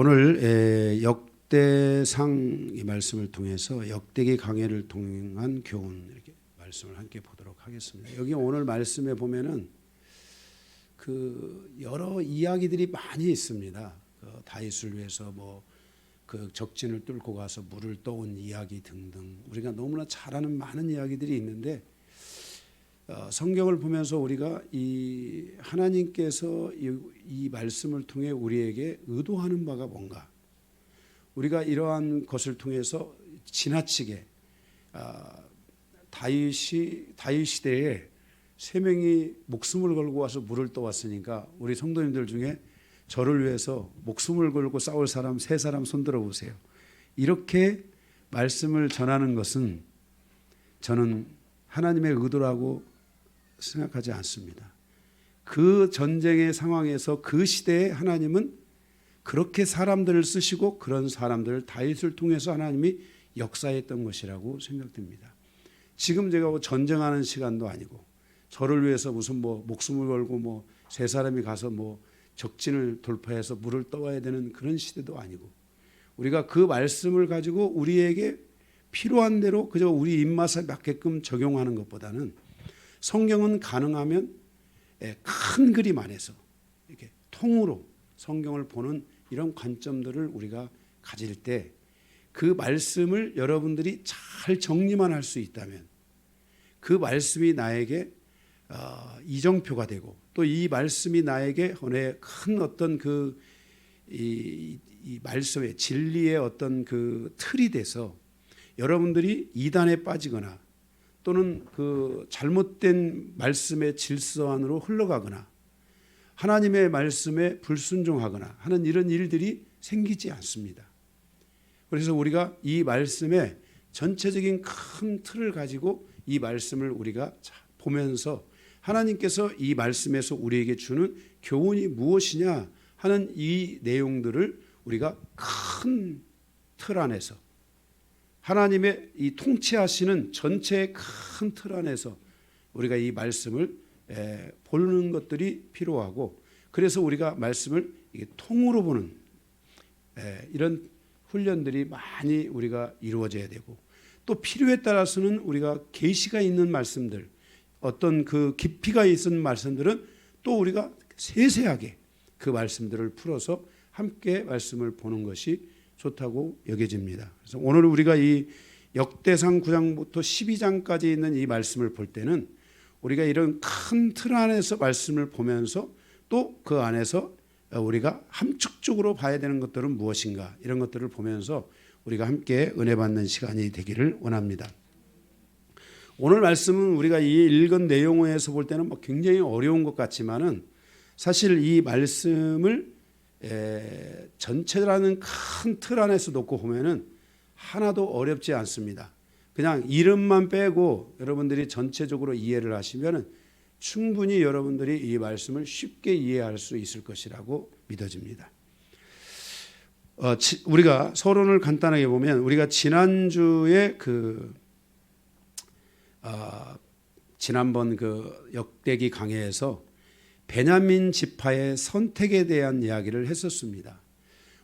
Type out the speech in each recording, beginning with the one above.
오늘 역대상 이 말씀을 통해서 역대기 강해를 통한 교훈 이렇게 말씀을 함께 보도록 하겠습니다. 여기 오늘 말씀에 보면은 그 여러 이야기들이 많이 있습니다. 다윗을 위해서 그 적진을 뚫고 가서 물을 떠온 이야기 등등 우리가 너무나 잘 아는 많은 이야기들이 있는데 성경을 보면서 우리가 이 하나님께서 이 말씀을 통해 우리에게 의도하는 바가 뭔가, 우리가 이러한 것을 통해서 지나치게 다윗 시대에 세 명이 목숨을 걸고 와서 물을 떠왔으니까 우리 성도님들 중에 저를 위해서 목숨을 걸고 싸울 사람 세 사람 손들어 보세요. 이렇게 말씀을 전하는 것은 저는 하나님의 의도라고 생각하지 않습니다. 그 전쟁의 상황에서 그 시대에 하나님은 그렇게 사람들을 쓰시고 그런 사람들을 다윗을 통해서 하나님이 역사했던 것이라고 생각됩니다. 지금 제가 전쟁하는 시간도 아니고 저를 위해서 무슨 목숨을 걸고 세 사람이 가서 적진을 돌파해서 물을 떠와야 되는 그런 시대도 아니고, 우리가 그 말씀을 가지고 우리에게 필요한 대로 그저 우리 입맛에 맞게끔 적용하는 것보다는 성경은 가능하면 큰 그림 안에서 이렇게 통으로 성경을 보는 이런 관점들을 우리가 가질 때 그 말씀을 여러분들이 잘 정리만 할 수 있다면 그 말씀이 나에게 이정표가 되고 또 이 말씀이 나에게 큰 어떤 이 말씀의 진리의 어떤 그 틀이 돼서 여러분들이 이단에 빠지거나 또는 그 잘못된 말씀의 질서 안으로 흘러가거나 하나님의 말씀에 불순종하거나 하는 이런 일들이 생기지 않습니다. 그래서 우리가 이 말씀의 전체적인 큰 틀을 가지고 이 말씀을 우리가 보면서 하나님께서 이 말씀에서 우리에게 주는 교훈이 무엇이냐 하는 이 내용들을 우리가 큰 틀 안에서 하나님의 이 통치하시는 전체의 큰 틀 안에서 우리가 이 말씀을 보는 것들이 필요하고, 그래서 우리가 말씀을 통으로 보는 이런 훈련들이 많이 우리가 이루어져야 되고, 또 필요에 따라서는 우리가 계시가 있는 말씀들, 어떤 그 깊이가 있는 말씀들은 또 우리가 세세하게 그 말씀들을 풀어서 함께 말씀을 보는 것이 좋다고 여겨집니다. 그래서 오늘 우리가 이 역대상 9장부터 12장까지 있는 이 말씀을 볼 때는 우리가 이런 큰 틀 안에서 말씀을 보면서 또 그 안에서 우리가 함축적으로 봐야 되는 것들은 무엇인가, 이런 것들을 보면서 우리가 함께 은혜 받는 시간이 되기를 원합니다. 오늘 말씀은 우리가 이 읽은 내용에서 볼 때는 굉장히 어려운 것 같지만은 사실 이 말씀을 전체라는 큰 틀 안에서 놓고 보면은 하나도 어렵지 않습니다. 그냥 이름만 빼고 여러분들이 전체적으로 이해를 하시면은 충분히 여러분들이 이 말씀을 쉽게 이해할 수 있을 것이라고 믿어집니다. 우리가 서론을 간단하게 보면, 우리가 지난주에 지난번 그 역대기 강해에서 베냐민 지파의 선택에 대한 이야기를 했었습니다.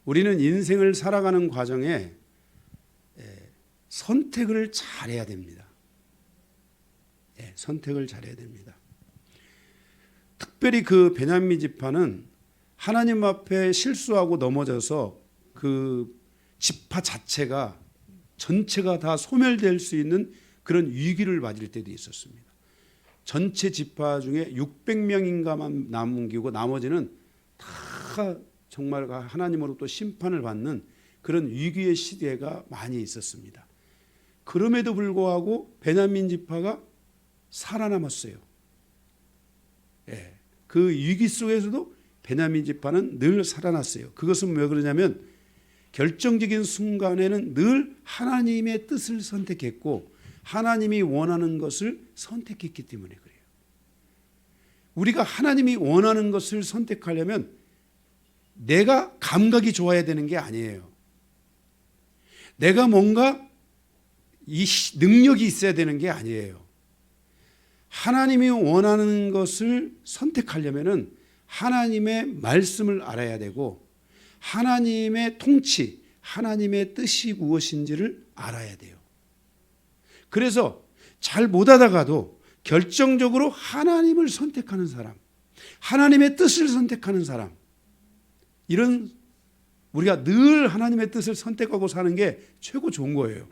우리는 인생을 살아가는 과정에 선택을 잘해야 됩니다. 선택을 잘해야 됩니다. 특별히 그 베냐민 지파는 하나님 앞에 실수하고 넘어져서 그 지파 자체가 전체가 다 소멸될 수 있는 그런 위기를 맞을 때도 있었습니다. 전체 지파 중에 600명인가만 남기고 나머지는 다 정말 하나님으로부터 심판을 받는 그런 위기의 시대가 많이 있었습니다. 그럼에도 불구하고 베냐민 지파가 살아남았어요. 그 위기 속에서도 베냐민 지파는 늘 살아났어요. 그것은 왜 그러냐면 결정적인 순간에는 늘 하나님의 뜻을 선택했고 하나님이 원하는 것을 선택했기 때문에 그래요. 우리가 하나님이 원하는 것을 선택하려면 내가 감각이 좋아야 되는 게 아니에요. 내가 뭔가 이 능력이 있어야 되는 게 아니에요. 하나님이 원하는 것을 선택하려면은 하나님의 말씀을 알아야 되고 하나님의 통치, 하나님의 뜻이 무엇인지를 알아야 돼요. 그래서 잘 못하다가도 결정적으로 하나님을 선택하는 사람, 하나님의 뜻을 선택하는 사람, 이런 우리가 늘 하나님의 뜻을 선택하고 사는 게 최고 좋은 거예요.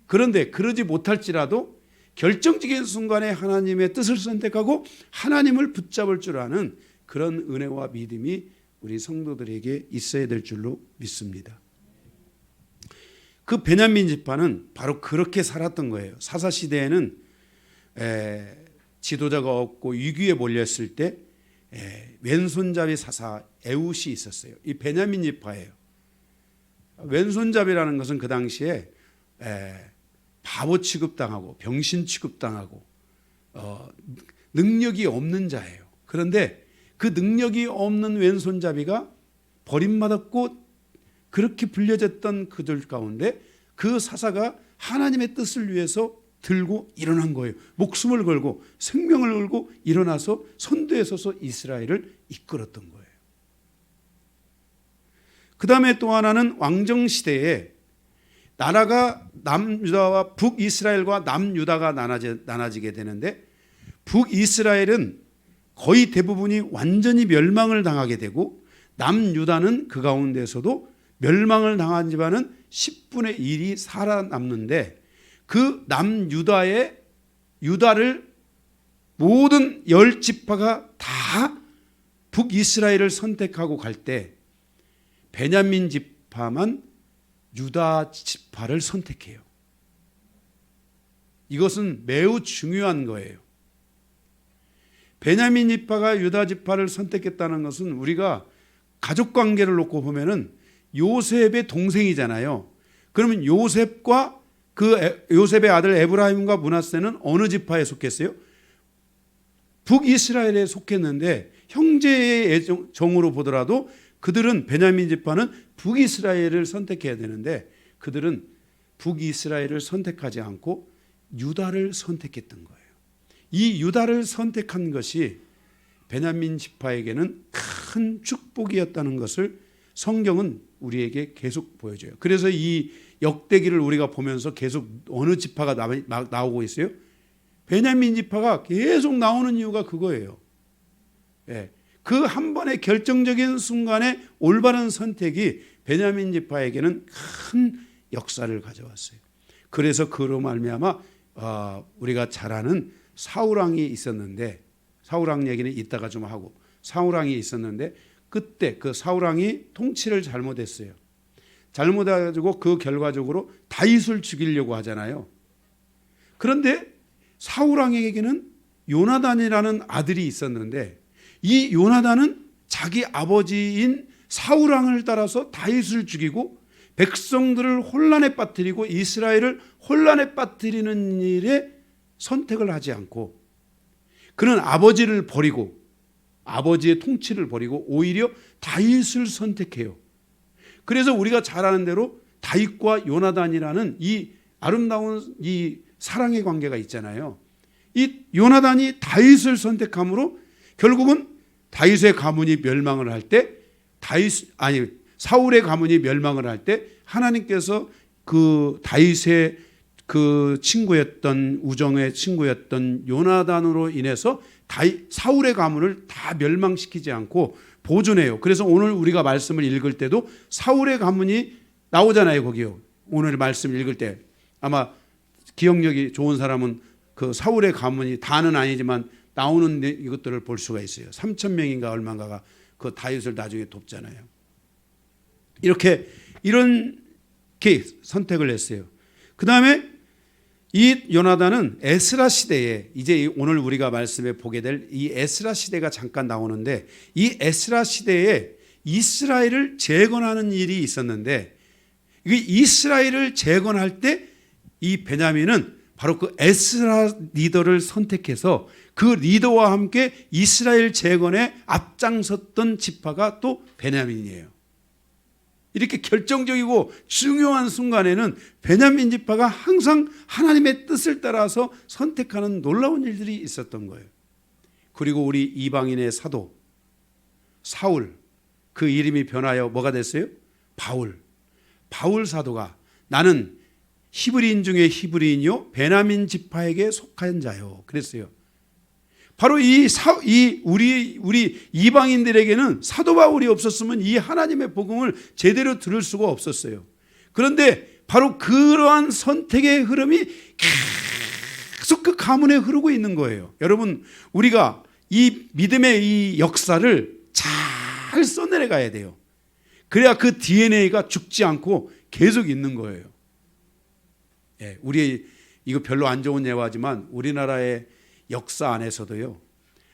그런데 그러지 못할지라도 결정적인 순간에 하나님의 뜻을 선택하고 하나님을 붙잡을 줄 아는 그런 은혜와 믿음이 우리 성도들에게 있어야 될 줄로 믿습니다. 그 베냐민 지파는 바로 그렇게 살았던 거예요. 사사시대에는 지도자가 없고 위기에 몰렸을 때 왼손잡이 사사 에훗이 있었어요. 이 베냐민 지파예요. 왼손잡이라는 것은 그 당시에 바보 취급당하고 병신 취급당하고 능력이 없는 자예요. 그런데 그 능력이 없는 왼손잡이가 버림받았고 그렇게 불려졌던 그들 가운데 그 사사가 하나님의 뜻을 위해서 들고 일어난 거예요. 목숨을 걸고 생명을 걸고 일어나서 선두에 서서 이스라엘을 이끌었던 거예요. 그 다음에 또 하나는 왕정시대에 나라가 남유다와 북이스라엘과 남유다가 나눠지게 되는데 북이스라엘은 거의 대부분이 완전히 멸망을 당하게 되고 남유다는 그 가운데서도 멸망을 당한 집안은 10분의 1이 살아남는데 그 남유다의 유다를 모든 10지파가 다 북이스라엘을 선택하고 갈 때 베냐민 지파만 유다 지파를 선택해요. 이것은 매우 중요한 거예요. 베냐민 지파가 유다 지파를 선택했다는 것은 우리가 가족 관계를 놓고 보면은 요셉의 동생이잖아요. 그러면 요셉과 요셉의 아들 에브라임과 므낫세는 어느 지파에 속했어요? 북이스라엘에 속했는데 형제의 정으로 보더라도 그들은 베냐민 지파는 북이스라엘을 선택해야 되는데 그들은 북이스라엘을 선택하지 않고 유다를 선택했던 거예요. 이 유다를 선택한 것이 베냐민 지파에게는 큰 축복이었다는 것을 성경은 우리에게 계속 보여줘요. 그래서 이 역대기를 우리가 보면서 계속 어느 지파가 나오고 있어요? 베냐민 지파가 계속 나오는 이유가 그거예요. 그 한 번의 결정적인 순간에 올바른 선택이 베냐민 지파에게는 큰 역사를 가져왔어요. 그래서 그로 말미암아 우리가 잘 아는 사울 왕이 있었는데 사울 왕 얘기는 이따가 좀 하고 사울 왕이 있었는데 그때 그 사울 왕이 통치를 잘못했어요. 잘못해가지고 그 결과적으로 다윗을 죽이려고 하잖아요. 그런데 사울 왕에게는 요나단이라는 아들이 있었는데 이 요나단은 자기 아버지인 사울 왕을 따라서 다윗을 죽이고 백성들을 혼란에 빠뜨리고 이스라엘을 혼란에 빠뜨리는 일에 선택을 하지 않고 그는 아버지를 버리고 아버지의 통치를 버리고 오히려 다윗을 선택해요. 그래서 우리가 잘 아는 대로 다윗과 요나단이라는 이 아름다운 이 사랑의 관계가 있잖아요. 이 요나단이 다윗을 선택함으로 결국은 다윗의 가문이 멸망을 할 때 사울의 가문이 멸망을 할 때 하나님께서 그 다윗의 그 친구였던 우정의 친구였던 요나단으로 인해서 사울의 가문을 다 멸망시키지 않고 보존해요. 그래서 오늘 우리가 말씀을 읽을 때도 사울의 가문이 나오잖아요. 거기요. 오늘 말씀 읽을 때 아마 기억력이 좋은 사람은 그 사울의 가문이 다는 아니지만 나오는 이것들을 볼 수가 있어요. 3,000명인가 얼마인가가 그 다윗을 나중에 돕잖아요. 이렇게 선택을 했어요. 그 다음에 이 요나단은 에스라 시대에 이제 오늘 우리가 말씀에 보게 될 이 에스라 시대가 잠깐 나오는데 이 에스라 시대에 이스라엘을 재건하는 일이 있었는데 이 이스라엘을 재건할 때 이 베냐민은 바로 그 에스라 리더를 선택해서 그 리더와 함께 이스라엘 재건에 앞장섰던 지파가 또 베냐민이에요. 이렇게 결정적이고 중요한 순간에는 베냐민 지파가 항상 하나님의 뜻을 따라서 선택하는 놀라운 일들이 있었던 거예요. 그리고 우리 이방인의 사도 사울, 그 이름이 변하여 뭐가 됐어요? 바울. 바울 사도가 나는 히브리인 중에 히브리인이요 베냐민 지파에게 속한 자요. 그랬어요. 바로 우리 이방인들에게는 사도 바울이 없었으면 이 하나님의 복음을 제대로 들을 수가 없었어요. 그런데 바로 그러한 선택의 흐름이 계속 그 가문에 흐르고 있는 거예요. 여러분, 우리가 이 믿음의 이 역사를 잘 써내려가야 돼요. 그래야 그 DNA가 죽지 않고 계속 있는 거예요. 예, 우리 이거 별로 안 좋은 예화지만 우리나라의 역사 안에서도요,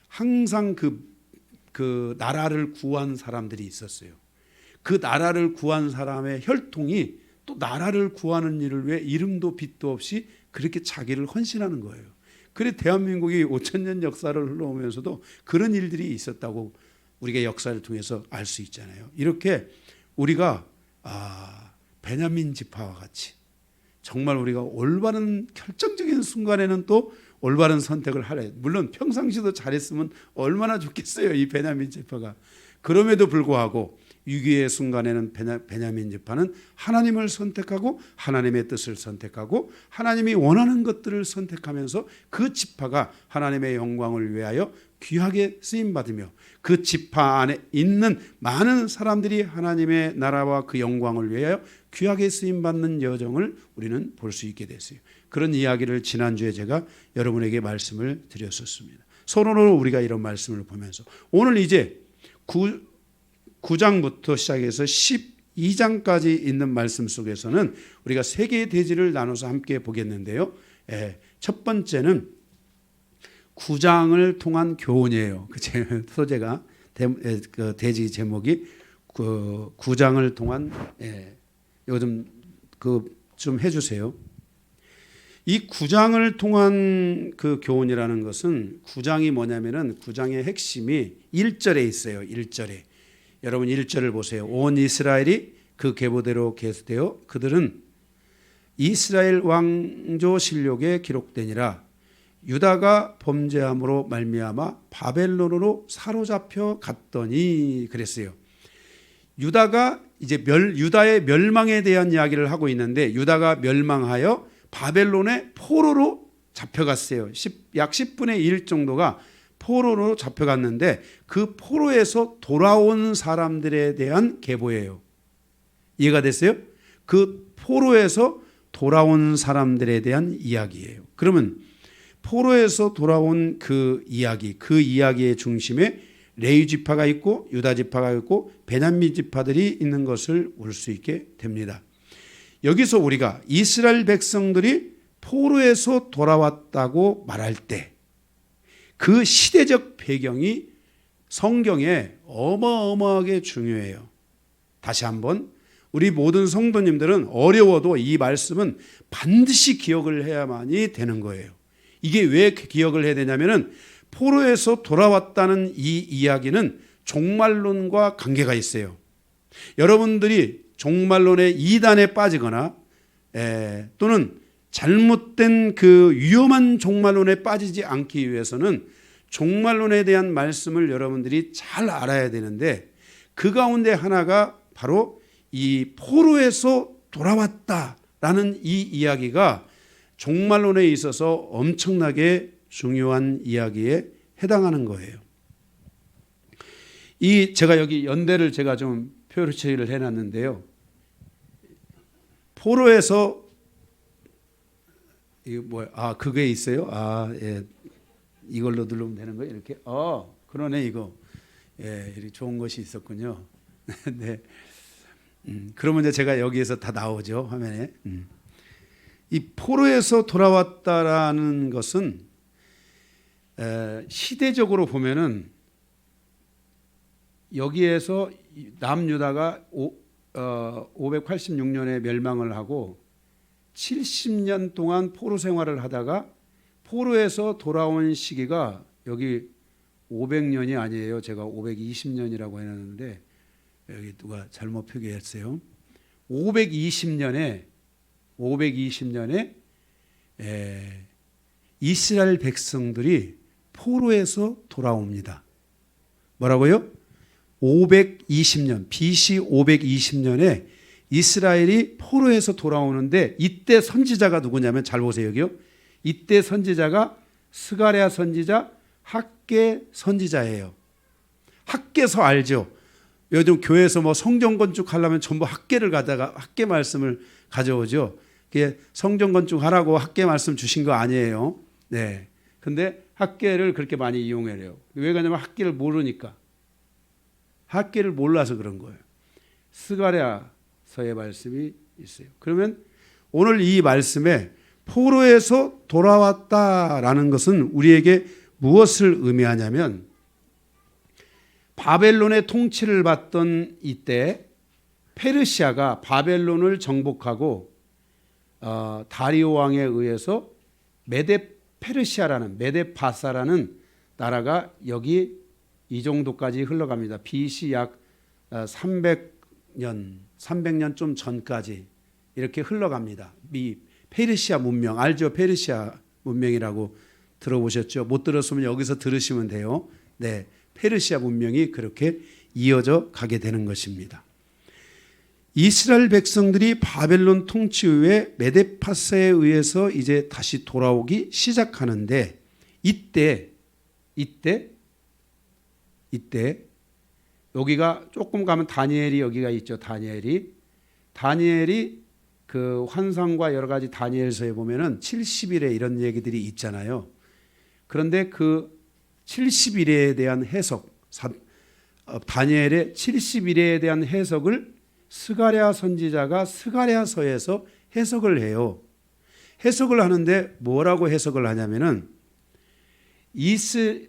항상 그 나라를 구한 사람들이 있었어요. 그 나라를 구한 사람의 혈통이 또 나라를 구하는 일을 위해 이름도 빛도 없이 그렇게 자기를 헌신하는 거예요. 그래 대한민국이 5,000년 역사를 흘러오면서도 그런 일들이 있었다고 우리가 역사를 통해서 알 수 있잖아요. 이렇게 우리가 베냐민 지파와 같이 정말 우리가 올바른 결정적인 순간에는 또 올바른 선택을 하래. 물론 평상시도 잘했으면 얼마나 좋겠어요, 이 베냐민 지파가. 그럼에도 불구하고 위기의 순간에는 베냐민 지파는 하나님을 선택하고 하나님의 뜻을 선택하고 하나님이 원하는 것들을 선택하면서 그 지파가 하나님의 영광을 위하여 귀하게 쓰임받으며 그 지파 안에 있는 많은 사람들이 하나님의 나라와 그 영광을 위하여 귀하게 쓰임받는 여정을 우리는 볼 수 있게 됐어요. 그런 이야기를 지난주에 제가 여러분에게 말씀을 드렸었습니다. 서론으로 우리가 이런 말씀을 보면서 오늘 이제 9장부터 시작해서 12장까지 있는 말씀 속에서는 우리가 세 개의 대지를 나눠서 함께 보겠는데요. 첫 번째는 9장을 통한 교훈이에요. 그 소재가 그 대지 제목이 9장을 통한 이거 좀 해주세요. 이 9장을 통한 그 교훈이라는 것은 9장이 뭐냐면은 9장의 핵심이 1절에 있어요. 1절에. 여러분 1절을 보세요. 온 이스라엘이 그 계보대로 계수되어 그들은 이스라엘 왕조 실록에 기록되니라. 유다가 범죄함으로 말미암아 바벨론으로 사로잡혀 갔더니 그랬어요. 유다가 이제 유다의 멸망에 대한 이야기를 하고 있는데 유다가 멸망하여 바벨론의 포로로 잡혀갔어요. 약 10분의 1 정도가 포로로 잡혀갔는데 그 포로에서 돌아온 사람들에 대한 계보예요. 이해가 됐어요? 그 포로에서 돌아온 사람들에 대한 이야기예요. 그러면 포로에서 돌아온 그 이야기의 중심에 레위 지파가 있고 유다 지파가 있고 베냐민 지파들이 있는 것을 볼 수 있게 됩니다. 여기서 우리가 이스라엘 백성들이 포로에서 돌아왔다고 말할 때 그 시대적 배경이 성경에 어마어마하게 중요해요. 다시 한번 우리 모든 성도님들은 어려워도 이 말씀은 반드시 기억을 해야만이 되는 거예요. 이게 왜 기억을 해야 되냐면은 포로에서 돌아왔다는 이 이야기는 종말론과 관계가 있어요. 여러분들이 종말론의 이단에 빠지거나 또는 잘못된 그 위험한 종말론에 빠지지 않기 위해서는 종말론에 대한 말씀을 여러분들이 잘 알아야 되는데 그 가운데 하나가 바로 이 포로에서 돌아왔다라는 이 이야기가 종말론에 있어서 엄청나게 중요한 이야기에 해당하는 거예요. 제가 여기 연대를 제가 좀 표시를 해놨는데요. 포로에서 이게 뭐야? 그게 있어요? 예. 이걸로 누르면 되는 거예요? 이렇게? 그러네 이거. 예, 이렇게 좋은 것이 있었군요. 네. 그러면 이제 제가 여기에서 다 나오죠 화면에. 이 포로에서 돌아왔다라는 것은 시대적으로 보면은 여기에서 남유다가 586년에 멸망을 하고 70년 동안 포로 생활을 하다가 포로에서 돌아온 시기가 여기 500년이 아니에요. 제가 520년이라고 해놨는데 여기 누가 잘못 표기했어요. 520년에 이스라엘 백성들이 포로에서 돌아옵니다. 뭐라고요? 520년 BC 520년에 이스라엘이 포로에서 돌아오는데 이때 선지자가 누구냐면 잘 보세요. 여기요. 이때 선지자가 스가랴 선지자, 학개 선지자예요. 학개서 알죠? 요즘 교회에서 뭐 성전 건축하려면 전부 학개를 가다가 학개 말씀을 가져오죠. 그게 성전 건축하라고 학개 말씀 주신 거 아니에요. 네. 근데 학개를 그렇게 많이 이용해요. 왜 그러냐면 학개를 모르니까. 학개를 몰라서 그런 거예요. 스가랴서의 말씀이 있어요. 그러면 오늘 이 말씀에 포로에서 돌아왔다라는 것은 우리에게 무엇을 의미하냐면 바벨론의 통치를 받던 이때 페르시아가 바벨론을 정복하고 다리오 왕에 의해서 메데파사라는 나라가 여기 이 정도까지 흘러갑니다. BC 약 300년 좀 전까지 이렇게 흘러갑니다. 페르시아 문명 알죠? 페르시아 문명이라고 들어보셨죠? 못 들었으면 여기서 들으시면 돼요. 네, 페르시아 문명이 그렇게 이어져 가게 되는 것입니다. 이스라엘 백성들이 바벨론 통치 후에 메데파사에 의해서 이제 다시 돌아오기 시작하는데 이때 여기가 조금 가면 다니엘이 여기가 있죠. 다니엘이 그 환상과 여러 가지 다니엘서에 보면은 70일에 이런 얘기들이 있잖아요. 그런데 그 70일에 대한 해석, 다니엘의 70일에 대한 해석을 스가랴 선지자가 스가랴서에서 해석을 해요. 해석을 하는데 뭐라고 해석을 하냐면은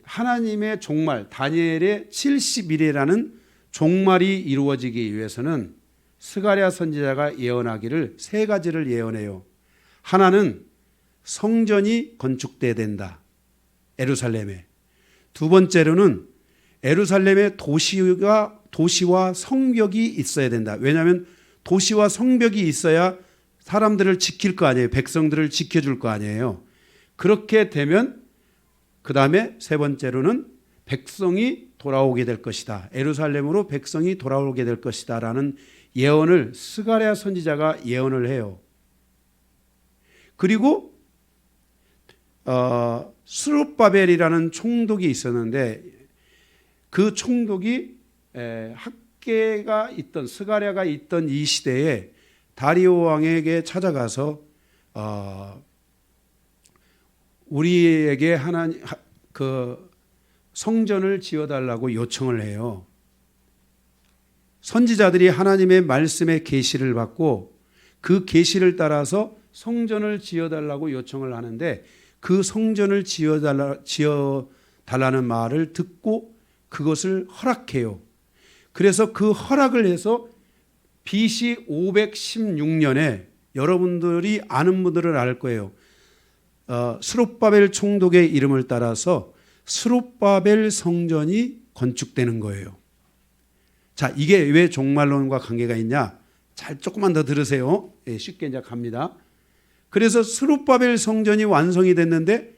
하나님의 종말, 다니엘의 70일이라는 종말이 이루어지기 위해서는 스가랴 선지자가 예언하기를 세 가지를 예언해요. 하나는 성전이 건축돼야 된다. 예루살렘에. 두 번째로는 예루살렘에 도시와 성벽이 있어야 된다. 왜냐하면 도시와 성벽이 있어야 사람들을 지킬 거 아니에요. 백성들을 지켜줄 거 아니에요. 그렇게 되면 그 다음에 세 번째로는 백성이 돌아오게 될 것이다. 예루살렘으로 백성이 돌아오게 될 것이다 라는 예언을 스가랴 선지자가 예언을 해요. 그리고 스룹바벨이라는 총독이 있었는데 그 총독이 학개가 있던 스가랴가 있던 이 시대에 다리오 왕에게 찾아가서 우리에게 하나님 그 성전을 지어달라고 요청을 해요. 선지자들이 하나님의 말씀의 계시를 받고 그 계시를 따라서 성전을 지어달라고 요청을 하는데 그 성전을 지어달라는 말을 듣고 그것을 허락해요. 그래서 그 허락을 해서 BC 516년에 여러분들이 아는 분들은 알 거예요. 스룹바벨 총독의 이름을 따라서 스룹바벨 성전이 건축되는 거예요. 자, 이게 왜 종말론과 관계가 있냐? 잘 조금만 더 들으세요. 쉽게 이제 갑니다. 그래서 스룹바벨 성전이 완성이 됐는데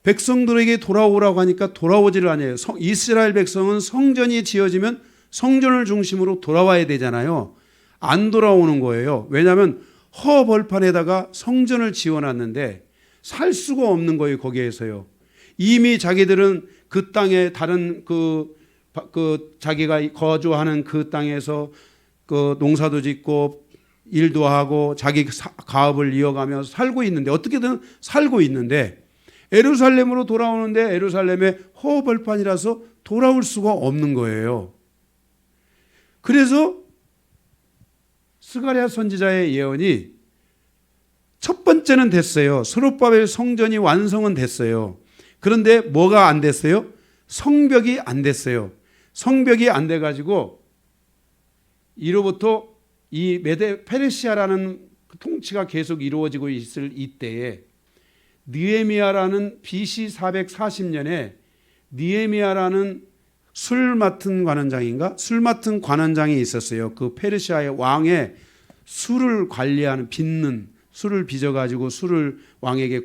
백성들에게 돌아오라고 하니까 돌아오지를 않아요. 이스라엘 백성은 성전이 지어지면 성전을 중심으로 돌아와야 되잖아요. 안 돌아오는 거예요. 왜냐하면 허벌판에다가 성전을 지어놨는데 살 수가 없는 거예요. 거기에서요. 이미 자기들은 그 땅에 다른 그 자기가 거주하는 그 땅에서 그 농사도 짓고 일도 하고 자기 가업을 이어가며 살고 있는데 어떻게든 살고 있는데 예루살렘으로 돌아오는데 예루살렘에 허벌판이라서 돌아올 수가 없는 거예요. 그래서 스가랴 선지자의 예언이 첫 번째는 됐어요. 스룹바벨 성전이 완성은 됐어요. 그런데 뭐가 안 됐어요? 성벽이 안 됐어요. 성벽이 안 돼가지고 이로부터 이 페르시아라는 통치가 계속 이루어지고 있을 이때에 느헤미야라는 BC 440년에 느헤미야라는 술 맡은 관원장이 있었어요. 그 페르시아의 왕의 술을 관리하는 빚는 술을 빚어가지고 술을 왕에게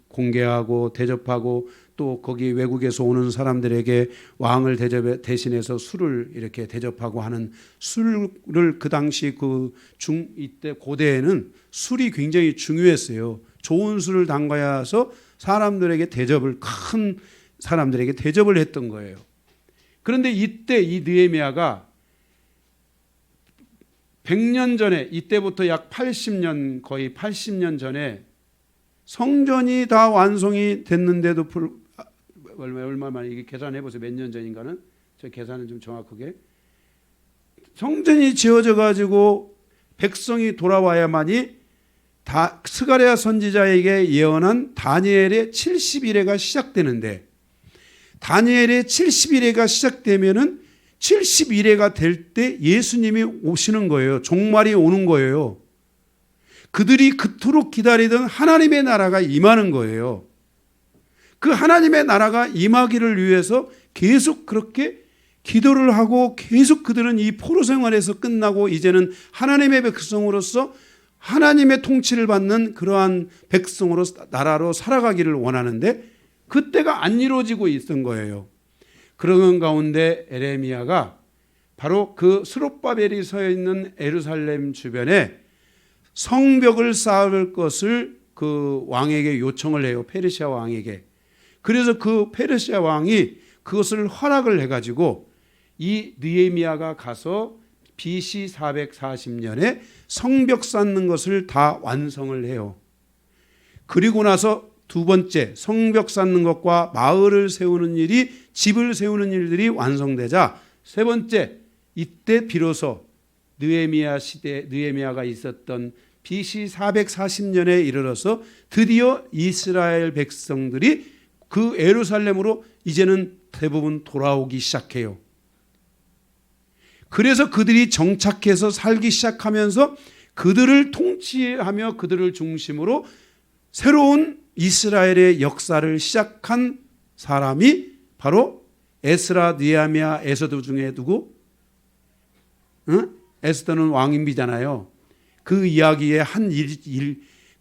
공개하고 대접하고 또 거기 외국에서 오는 사람들에게 왕을 대신해서 술을 이렇게 대접하고 하는 술을 그 당시 이때 고대에는 술이 굉장히 중요했어요. 좋은 술을 담가서 사람들에게 큰 사람들에게 대접을 했던 거예요. 그런데 이때 이 느헤미야가 100년 전에, 이때부터 약 80년, 거의 80년 전에 성전이 다 완성이 됐는데도 얼마만 이게 계산해 보세요. 몇 년 전인가는 저 계산은 좀 정확하게 성전이 지어져 가지고 백성이 돌아와야만이 다 스가랴 선지자에게 예언한 다니엘의 70일회가 시작되는데, 다니엘의 70일회가 시작되면은 71회가 될 때 예수님이 오시는 거예요. 종말이 오는 거예요. 그들이 그토록 기다리던 하나님의 나라가 임하는 거예요. 그 하나님의 나라가 임하기를 위해서 계속 그렇게 기도를 하고, 계속 그들은 이 포로 생활에서 끝나고 이제는 하나님의 백성으로서 하나님의 통치를 받는 그러한 백성으로, 나라로 살아가기를 원하는데 그때가 안 이루어지고 있던 거예요. 그런 가운데 에레미야가 바로 그 스룹바벨이 서 있는 예루살렘 주변에 성벽을 쌓을 것을 그 왕에게 요청을 해요. 페르시아 왕에게. 그래서 그 페르시아 왕이 그것을 허락을 해가지고 이 느헤미야가 가서 BC 440년에 성벽 쌓는 것을 다 완성을 해요. 그리고 나서 두 번째, 성벽 쌓는 것과 마을을 세우는 일이, 집을 세우는 일들이 완성되자 세 번째, 이때 비로소 느헤미야 시대, 느헤미야가 있었던 BC 440년에 이르러서 드디어 이스라엘 백성들이 그 예루살렘으로 이제는 대부분 돌아오기 시작해요. 그래서 그들이 정착해서 살기 시작하면서 그들을 통치하며 그들을 중심으로 새로운 이스라엘의 역사를 시작한 사람이 바로 에스라, 느헤미야, 에스더 중에 누구? 에스더는 왕인비잖아요. 그 이야기의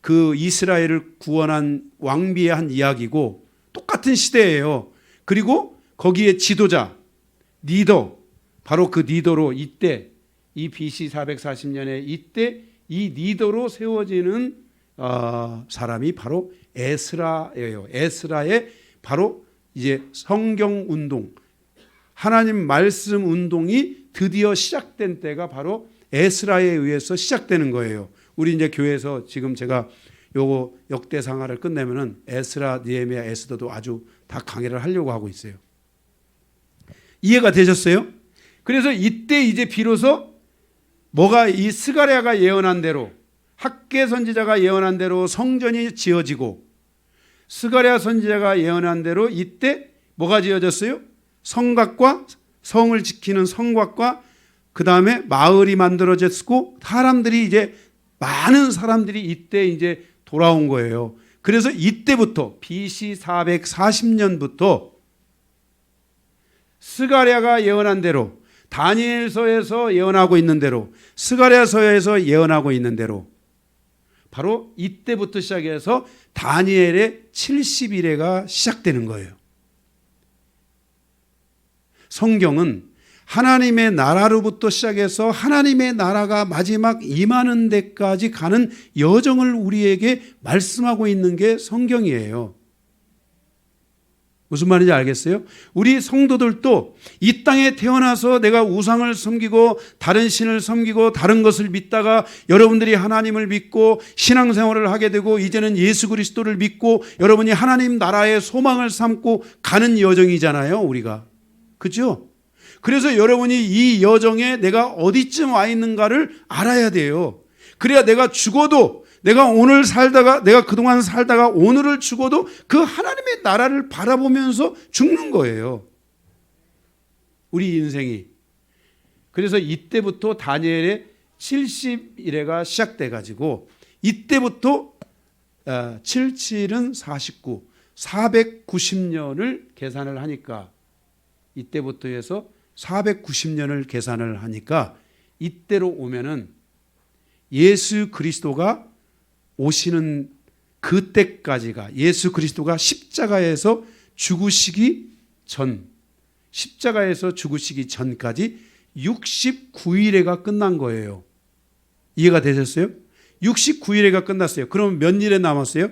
그 이스라엘을 구원한 왕비의 한 이야기고 똑같은 시대예요. 그리고 거기에 지도자, 리더, 바로 그 리더로 이때 이 BC 440년에 이때 이 리더로 세워지는 사람이 바로 에스라예요. 에스라의 바로 이제 성경 운동, 하나님 말씀 운동이 드디어 시작된 때가 바로 에스라에 의해서 시작되는 거예요. 우리 이제 교회에서 지금 제가 요거 역대상하를 끝내면은 에스라, 느헤미야, 에스더도 아주 다 강의를 하려고 하고 있어요. 이해가 되셨어요? 그래서 이때 이제 비로소 뭐가 이 스가랴가 예언한 대로, 학개 선지자가 예언한 대로 성전이 지어지고, 스가랴 선지자가 예언한 대로 이때 뭐가 지어졌어요? 성곽과, 성을 지키는 성곽과 그 다음에 마을이 만들어졌고, 사람들이 이제 많은 사람들이 이때 이제 돌아온 거예요. 그래서 이때부터 BC 440년부터 스가랴가 예언한 대로, 다니엘서에서 예언하고 있는 대로, 스가랴서에서 예언하고 있는 대로 바로 이때부터 시작해서 다니엘의 70일회가 시작되는 거예요. 성경은 하나님의 나라로부터 시작해서 하나님의 나라가 마지막 임하는 데까지 가는 여정을 우리에게 말씀하고 있는 게 성경이에요. 무슨 말인지 알겠어요? 우리 성도들도 이 땅에 태어나서 내가 우상을 섬기고 다른 신을 섬기고 다른 것을 믿다가 여러분들이 하나님을 믿고 신앙생활을 하게 되고 이제는 예수 그리스도를 믿고 여러분이 하나님 나라의 소망을 삼고 가는 여정이잖아요, 우리가. 그렇죠? 그래서 여러분이 이 여정에 내가 어디쯤 와 있는가를 알아야 돼요. 그래야 내가 죽어도, 내가 오늘 살다가, 내가 그동안 살다가 오늘을 죽어도 그 하나님의 나라를 바라보면서 죽는 거예요, 우리 인생이. 그래서 이때부터 다니엘의 70일회가 시작돼 가지고 이때부터 77은 49, 490년을 계산을 하니까, 이때부터 해서 490년을 계산을 하니까 이때로 오면은 예수 그리스도가 오시는 그때까지가, 예수 그리스도가 십자가에서 죽으시기 전, 십자가에서 죽으시기 전까지 69일에가 끝난 거예요. 이해가 되셨어요? 69일에가 끝났어요. 그럼 몇 일에 남았어요?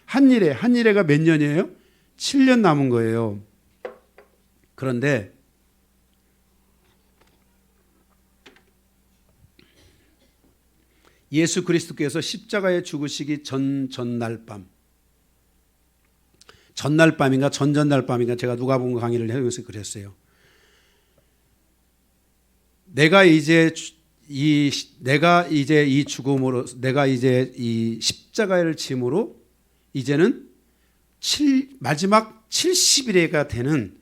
한 일에가 몇 년이에요? 7년 남은 거예요. 그런데 예수 그리스도께서 십자가에 죽으시기 전날 밤인가 전전날 밤인가 제가 누가복음 강의를 하면서 그랬어요. 내가 이제 이 죽음으로, 내가 이제 이 십자가를 짐으로 이제는 마지막 70일에가 되는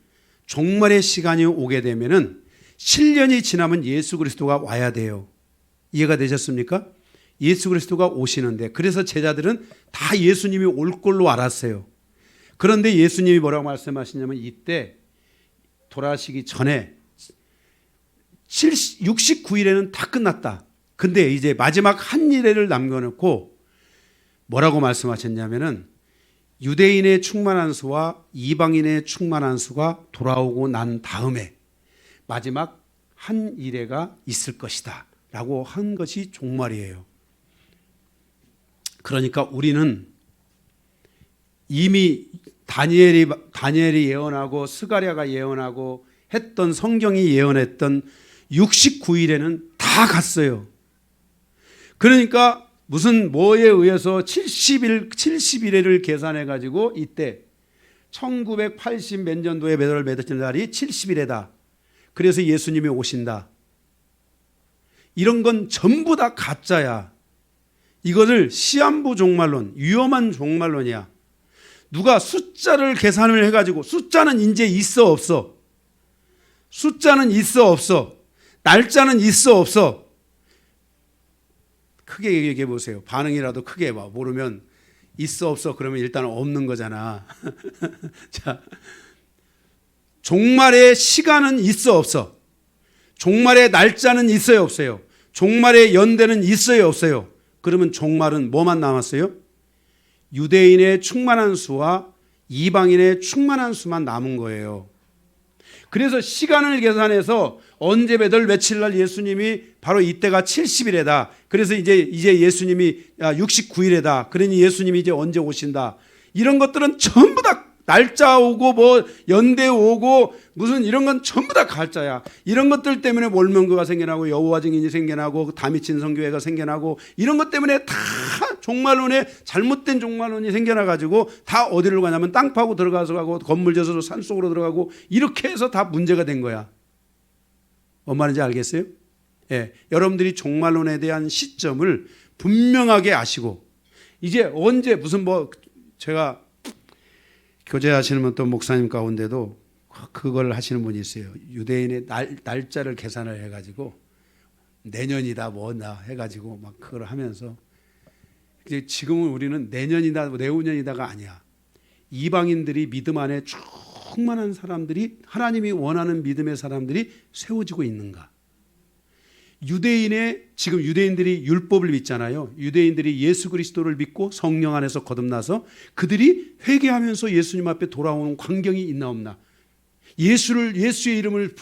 종말의 시간이 오게 되면은 7년이 지나면 예수 그리스도가 와야 돼요. 이해가 되셨습니까? 예수 그리스도가 오시는데, 그래서 제자들은 다 예수님이 올 걸로 알았어요. 그런데 예수님이 뭐라고 말씀하시냐면, 이때 돌아가시기 전에 69일에는 다 끝났다. 근데 이제 마지막 한 일회를 남겨놓고 뭐라고 말씀하셨냐면은, 유대인의 충만한 수와 이방인의 충만한 수가 돌아오고 난 다음에 마지막 한 일회가 있을 것이다 라고 한 것이 종말이에요. 그러니까 우리는 이미 다니엘이 예언하고 스가랴가 예언하고 했던, 성경이 예언했던 69일에는 다 갔어요. 그러니까 무슨 뭐에 의해서 70일을 계산해 가지고 이때 1980 몇 년도에 몇 월을 맺었던 날이 70일에다. 그래서 예수님이 오신다. 이런 건 전부 다 가짜야. 이것을 시한부 종말론, 위험한 종말론이야. 누가 숫자를 계산을 해가지고, 숫자는 이제 있어 없어? 숫자는 있어 없어? 날짜는 있어 없어? 크게 얘기해 보세요. 반응이라도 크게 해봐. 모르면 있어 없어 그러면 일단 없는 거잖아. 자, 종말의 시간은 있어 없어? 종말의 날짜는 있어요 없어요? 종말의 연대는 있어요 없어요? 그러면 종말은 뭐만 남았어요? 유대인의 충만한 수와 이방인의 충만한 수만 남은 거예요. 그래서 시간을 계산해서 언제 몇 월 며칠 날 예수님이 바로 이때가 70일에다. 그래서 이제 예수님이 69일에다. 그러니 예수님이 이제 언제 오신다. 이런 것들은 전부 다 날짜 오고 뭐 연대 오고 무슨 이런 건 전부 다 가짜야. 이런 것들 때문에 몰명교가 생겨나고 여호와 증인이 생겨나고 다미친 선교회가 생겨나고 이런 것 때문에 다 종말론에 잘못된 종말론이 생겨나가지고 다 어디를 가냐면 땅 파고 들어가서 가고 건물 지어서 산속으로 들어가고 이렇게 해서 다 문제가 된 거야. 뭔 말인지 알겠어요? 예, 여러분들이 종말론에 대한 시점을 분명하게 아시고 이제 언제 무슨 뭐 제가 교제하시는 또 목사님 가운데도 그걸 하시는 분이 있어요. 유대인의 날짜를 계산을 해가지고 내년이다 뭐나 해가지고 막 그걸 하면서 지금은 우리는 내년이다 내후년이다가 아니야. 이방인들이 믿음 안에 충만한 사람들이 하나님이 원하는 믿음의 사람들이 세워지고 있는가? 지금 유대인들이 율법을 믿잖아요. 유대인들이 예수 그리스도를 믿고 성령 안에서 거듭나서 그들이 회개하면서 예수님 앞에 돌아오는 광경이 있나 없나? 예수의 이름을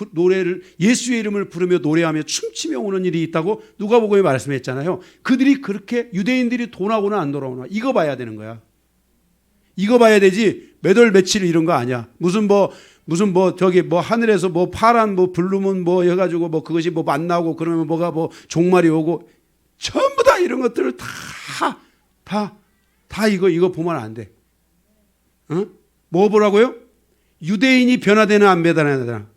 부르며 노래하며 춤추며 오는 일이 있다고 누가복음에 말씀했잖아요. 그들이 그렇게 유대인들이 돌아오나 안 돌아오나 이거 봐야 되는 거야. 이거 봐야 되지 몇 월 며칠 이런 거 아니야. 무슨 저기 뭐 하늘에서 뭐 파란 뭐 블루문 뭐 해가지고 뭐 그것이 뭐 만나고 그러면 뭐가 뭐 종말이 오고 전부 다 이런 것들을 다 이거 보면 안 돼. 뭐 보라고요? 유대인이 변화되나 안 변화되나?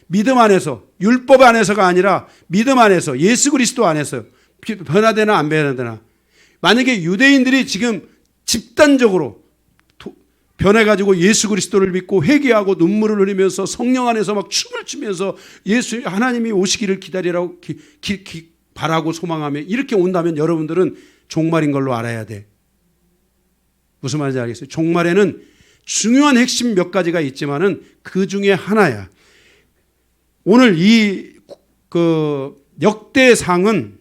믿음 안에서, 율법 안에서가 아니라 믿음 안에서, 예수 그리스도 안에서 변화되나 안 변화되나? 만약에 유대인들이 지금 집단적으로 변해가지고 예수 그리스도를 믿고 회개하고 눈물을 흘리면서 성령 안에서 막 춤을 추면서 하나님이 오시기를 기다리라고 바라고 소망하며 이렇게 온다면 여러분들은 종말인 걸로 알아야 돼. 무슨 말인지 알겠어요? 종말에는 중요한 핵심 몇 가지가 있지만은 그 중에 하나야. 오늘 그 역대상은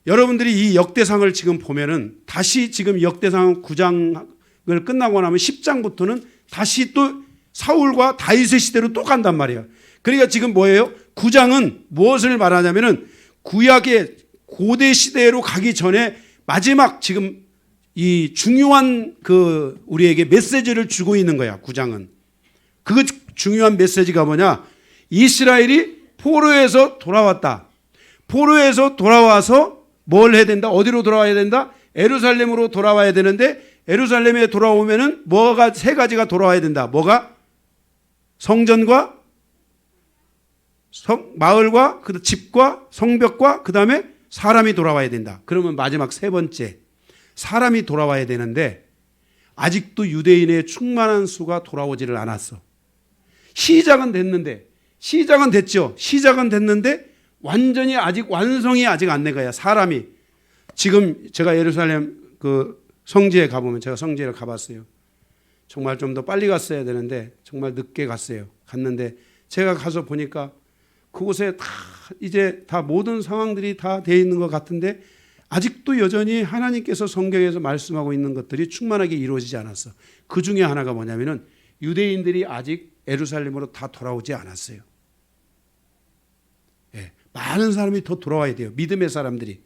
여러분들이 이 역대상을 지금 보면은 다시 지금 역대상 9장을 끝나고 나면 10장부터는 다시 또 사울과 다윗의 시대로 또 간단 말이에요. 그러니까 지금 뭐예요? 9장은 무엇을 말하냐면은 구약의 고대 시대로 가기 전에 마지막 지금 이 중요한 그 우리에게 메시지를 주고 있는 거야. 9장은. 그 중요한 메시지가 뭐냐? 이스라엘이 포로에서 돌아왔다. 포로에서 돌아와서 뭘 해야 된다? 어디로 돌아와야 된다? 예루살렘으로 돌아와야 되는데 예루살렘에 돌아오면은 뭐가 세 가지가 돌아와야 된다. 뭐가? 성전과 마을과 그 집과 성벽과 그 다음에 사람이 돌아와야 된다. 그러면 마지막 세 번째 사람이 돌아와야 되는데 아직도 유대인의 충만한 수가 돌아오지를 않았어. 시작은 됐는데 시작은 됐죠. 시작은 됐는데 완전히 아직 완성이 아직 안 된 거야. 사람이 지금 제가 예루살렘 그 성지에 가보면 제가 성지에 가봤어요. 정말 좀 더 빨리 갔어야 되는데 정말 늦게 갔어요. 갔는데 제가 가서 보니까 그곳에 다 이제 다 모든 상황들이 다 돼 있는 것 같은데 아직도 여전히 하나님께서 성경에서 말씀하고 있는 것들이 충만하게 이루어지지 않았어. 그 중에 하나가 뭐냐면은 유대인들이 아직 예루살렘으로 다 돌아오지 않았어요. 예, 많은 사람이 더 돌아와야 돼요. 믿음의 사람들이.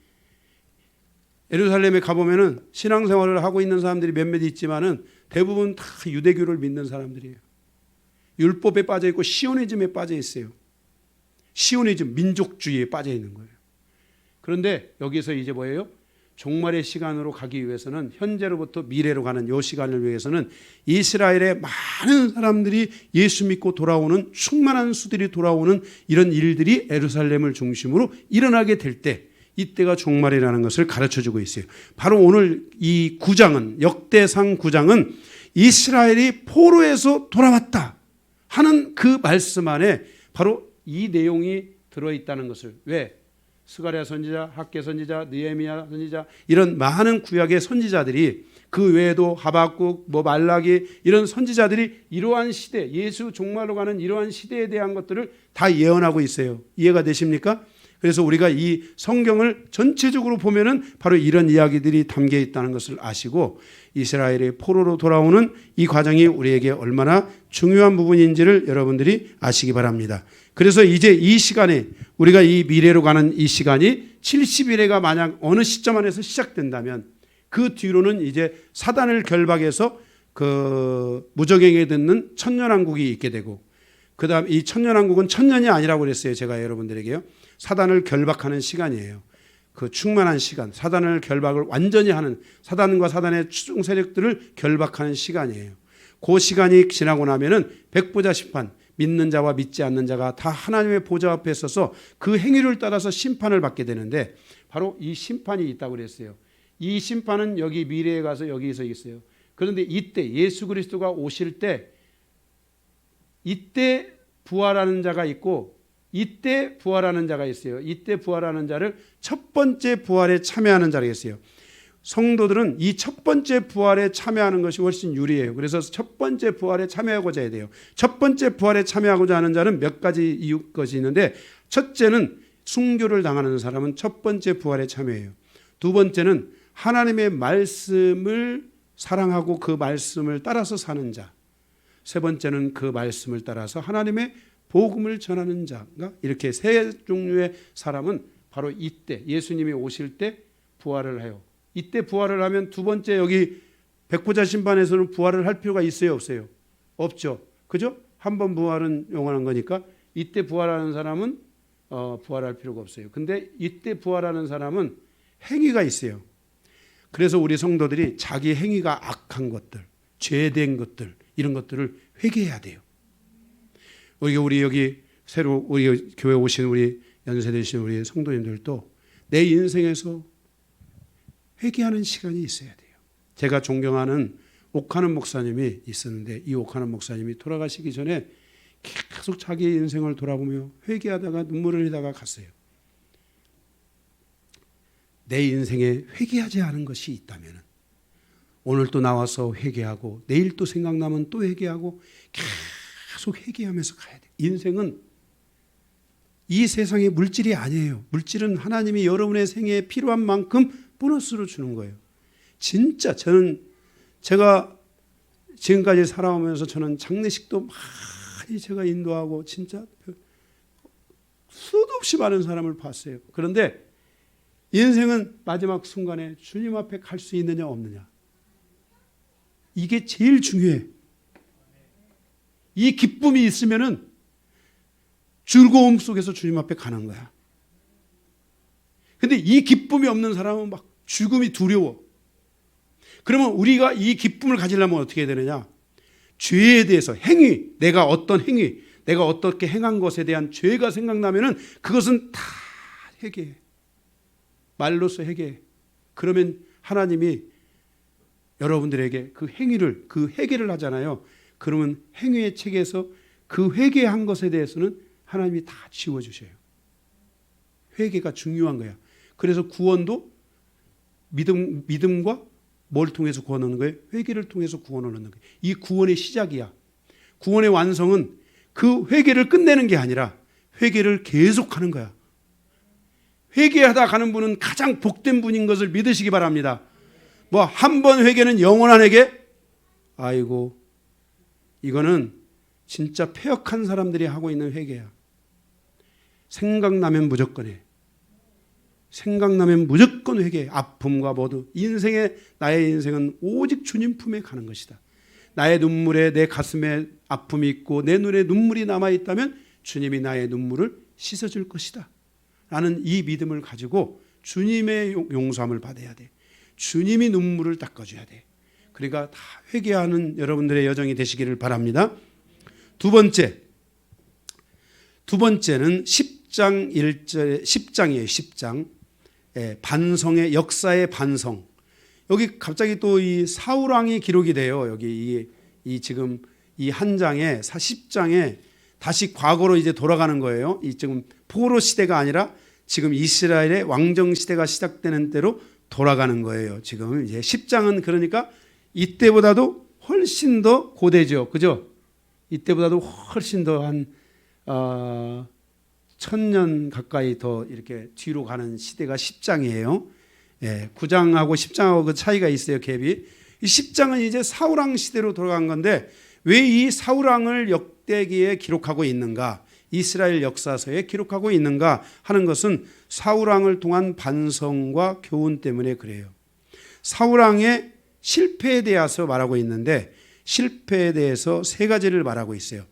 예루살렘에 가보면은 신앙생활을 하고 있는 사람들이 몇몇 있지만은 대부분 다 유대교를 믿는 사람들이에요. 율법에 빠져 있고 시오니즘에 빠져 있어요. 시오니즘, 민족주의에 빠져 있는 거예요. 그런데 여기서 이제 뭐예요? 종말의 시간으로 가기 위해서는 현재로부터 미래로 가는 이 시간을 위해서는 이스라엘의 많은 사람들이 예수 믿고 돌아오는 충만한 수들이 돌아오는 이런 일들이 예루살렘을 중심으로 일어나게 될 때 이때가 종말이라는 것을 가르쳐주고 있어요. 바로 오늘 이 9장은 역대상 9장은 이스라엘이 포로에서 돌아왔다 하는 그 말씀 안에 바로 이 내용이 들어있다는 것을 왜? 스가랴 선지자, 학개 선지자, 느헤미야 선지자 이런 많은 구약의 선지자들이 그 외에도 하박국, 말라기 이런 선지자들이 이러한 시대, 예수 종말로 가는 이러한 시대에 대한 것들을 다 예언하고 있어요. 이해가 되십니까? 그래서 우리가 이 성경을 전체적으로 보면은 바로 이런 이야기들이 담겨 있다는 것을 아시고 이스라엘의 포로로 돌아오는 이 과정이 우리에게 얼마나 중요한 부분인지를 여러분들이 아시기 바랍니다. 그래서 이제 이 시간에 우리가 이 미래로 가는 이 시간이 70일에가 만약 어느 시점 안에서 시작된다면 그 뒤로는 이제 사단을 결박해서 그 무적행에 듣는 천년왕국이 있게 되고 그 다음 이 천년왕국은 천년이 아니라고 그랬어요. 제가 여러분들에게요. 사단을 결박하는 시간이에요. 그 충만한 시간, 사단을 결박을 완전히 하는 사단과 사단의 추종 세력들을 결박하는 시간이에요. 그 시간이 지나고 나면은 백보자 심판, 믿는 자와 믿지 않는 자가 다 하나님의 보좌 앞에 서서 그 행위를 따라서 심판을 받게 되는데 바로 이 심판이 있다고 그랬어요. 이 심판은 여기 미래에 가서 여기서 있어요. 그런데 이때 예수 그리스도가 오실 때 이때 부활하는 자가 있고 이때 부활하는 자가 있어요. 이때 부활하는 자를 첫 번째 부활에 참여하는 자가 있어요. 성도들은 이 첫 번째 부활에 참여하는 것이 훨씬 유리해요. 그래서 첫 번째 부활에 참여하고자 해야 돼요. 첫 번째 부활에 참여하고자 하는 자는 몇 가지 이유 것이 있는데 첫째는 순교를 당하는 사람은 첫 번째 부활에 참여해요. 두 번째는 하나님의 말씀을 사랑하고 그 말씀을 따라서 사는 자. 세 번째는 그 말씀을 따라서 하나님의 복음을 전하는 자가 이렇게 세 종류의 사람은 바로 이때 예수님이 오실 때 부활을 해요. 이때 부활을 하면 두 번째 여기 백보자 심판에서는 부활을 할 필요가 있어요, 없어요? 없죠. 그죠? 한 번 부활은 영원한 거니까 이때 부활하는 사람은 부활할 필요가 없어요. 근데 이때 부활하는 사람은 행위가 있어요. 그래서 우리 성도들이 자기 행위가 악한 것들, 죄된 것들 이런 것들을 회개해야 돼요. 우리 여기 새로 우리 교회 오신 우리 연세 되신 우리 성도님들도 내 인생에서 회개하는 시간이 있어야 돼요. 제가 존경하는 옥하는 목사님이 있었는데 이 옥하는 목사님이 돌아가시기 전에 계속 자기 인생을 돌아보며 회개하다가 눈물을 흘리다가 갔어요. 내 인생에 회개하지 않은 것이 있다면 오늘 또 나와서 회개하고 내일 또 생각나면 또 회개하고 계속 회개하면서 가야 돼요. 인생은 이 세상의 물질이 아니에요. 물질은 하나님이 여러분의 생애에 필요한 만큼 보너스로 주는 거예요. 진짜 제가 지금까지 살아오면서 저는 장례식도 많이 제가 인도하고 진짜 수도 없이 많은 사람을 봤어요. 그런데 인생은 마지막 순간에 주님 앞에 갈 수 있느냐 없느냐, 이게 제일 중요해. 이 기쁨이 있으면은 즐거움 속에서 주님 앞에 가는 거야. 근데 이 기쁨이 없는 사람은 막 죽음이 두려워. 그러면 우리가 이 기쁨을 가지려면 어떻게 해야 되느냐? 죄에 대해서, 행위, 내가 어떤 행위, 내가 어떻게 행한 것에 대한 죄가 생각나면은 그것은 다 회개해. 말로써 회개해. 그러면 하나님이 여러분들에게 그 행위를, 그 회개를 하잖아요. 그러면 행위의 책에서 그 회개한 것에 대해서는 하나님이 다 지워주셔요. 회개가 중요한 거야. 그래서 구원도 믿음과 뭘 통해서 구원하는 거예요? 회개를 통해서 구원을 얻는 거예요. 이 구원의 시작이야. 구원의 완성은 그 회개를 끝내는 게 아니라 회개를 계속하는 거야. 회개하다 가는 분은 가장 복된 분인 것을 믿으시기 바랍니다. 뭐 한 번 회개는 영원한 회개? 아이고, 이거는 진짜 폐역한 사람들이 하고 있는 회개야. 생각나면 무조건 해. 생각나면 무조건 회개해. 아픔과 모두. 나의 인생은 오직 주님 품에 가는 것이다. 나의 눈물에 내 가슴에 아픔이 있고 내 눈에 눈물이 남아있다면 주님이 나의 눈물을 씻어줄 것이다. 나는 이 믿음을 가지고 주님의 용서함을 받아야 돼. 주님이 눈물을 닦아줘야 돼. 그러니까 다 회개하는 여러분들의 여정이 되시기를 바랍니다. 두 번째는 10장 1절, 10장이에요. 10장. 반성의, 역사의 반성. 여기 갑자기 또 이 사울왕이 기록이 돼요. 여기 지금 이 한 장에 10장에 다시 과거로 이제 돌아가는 거예요. 이 지금 포로 시대가 아니라 지금 이스라엘의 왕정 시대가 시작되는 때로 돌아가는 거예요. 지금 이제 10장은 그러니까 이때보다도 훨씬 더 고대죠. 그죠? 이때보다도 훨씬 더 한 1000년 가까이 더 이렇게 뒤로 가는 시대가 10장이에요. 9장하고 10장하고 그 차이가 있어요. 갭이. 이 10장은 이제 사울왕 시대로 돌아간 건데 왜 이 사울왕을 역대기에 기록하고 있는가? 이스라엘 역사서에 기록하고 있는가 하는 것은 사울왕을 통한 반성과 교훈 때문에 그래요. 사울왕의 실패에 대해서 말하고 있는데 실패에 대해서 세 가지를 말하고 있어요.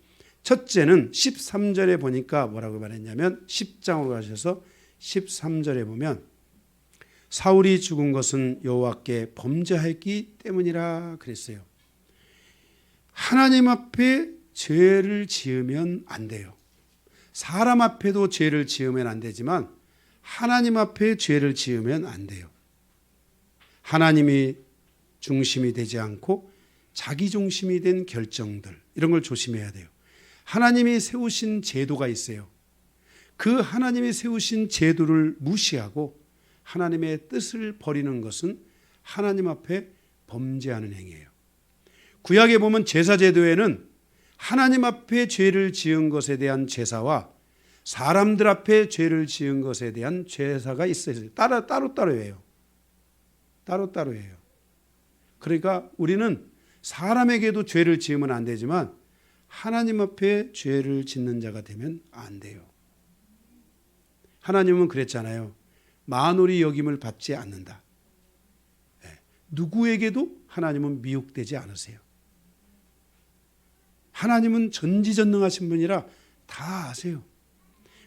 첫째는 13절에 보니까 뭐라고 말했냐면 10장으로 가셔서 13절에 보면 사울이 죽은 것은 여호와께 범죄하였기 때문이라 그랬어요. 하나님 앞에 죄를 지으면 안 돼요. 사람 앞에도 죄를 지으면 안 되지만 하나님 앞에 죄를 지으면 안 돼요. 하나님이 중심이 되지 않고 자기 중심이 된 결정들, 이런 걸 조심해야 돼요. 하나님이 세우신 제도가 있어요. 그 하나님이 세우신 제도를 무시하고 하나님의 뜻을 버리는 것은 하나님 앞에 범죄하는 행위예요. 구약에 보면 제사제도에는 하나님 앞에 죄를 지은 것에 대한 제사와 사람들 앞에 죄를 지은 것에 대한 제사가 있어요. 따로따로예요. 따로따로예요. 그러니까 우리는 사람에게도 죄를 지으면 안 되지만 하나님 앞에 죄를 짓는 자가 되면 안 돼요. 하나님은 그랬잖아요. 만홀이 여김을 받지 않는다. 누구에게도 하나님은 미혹되지 않으세요. 하나님은 전지전능하신 분이라 다 아세요.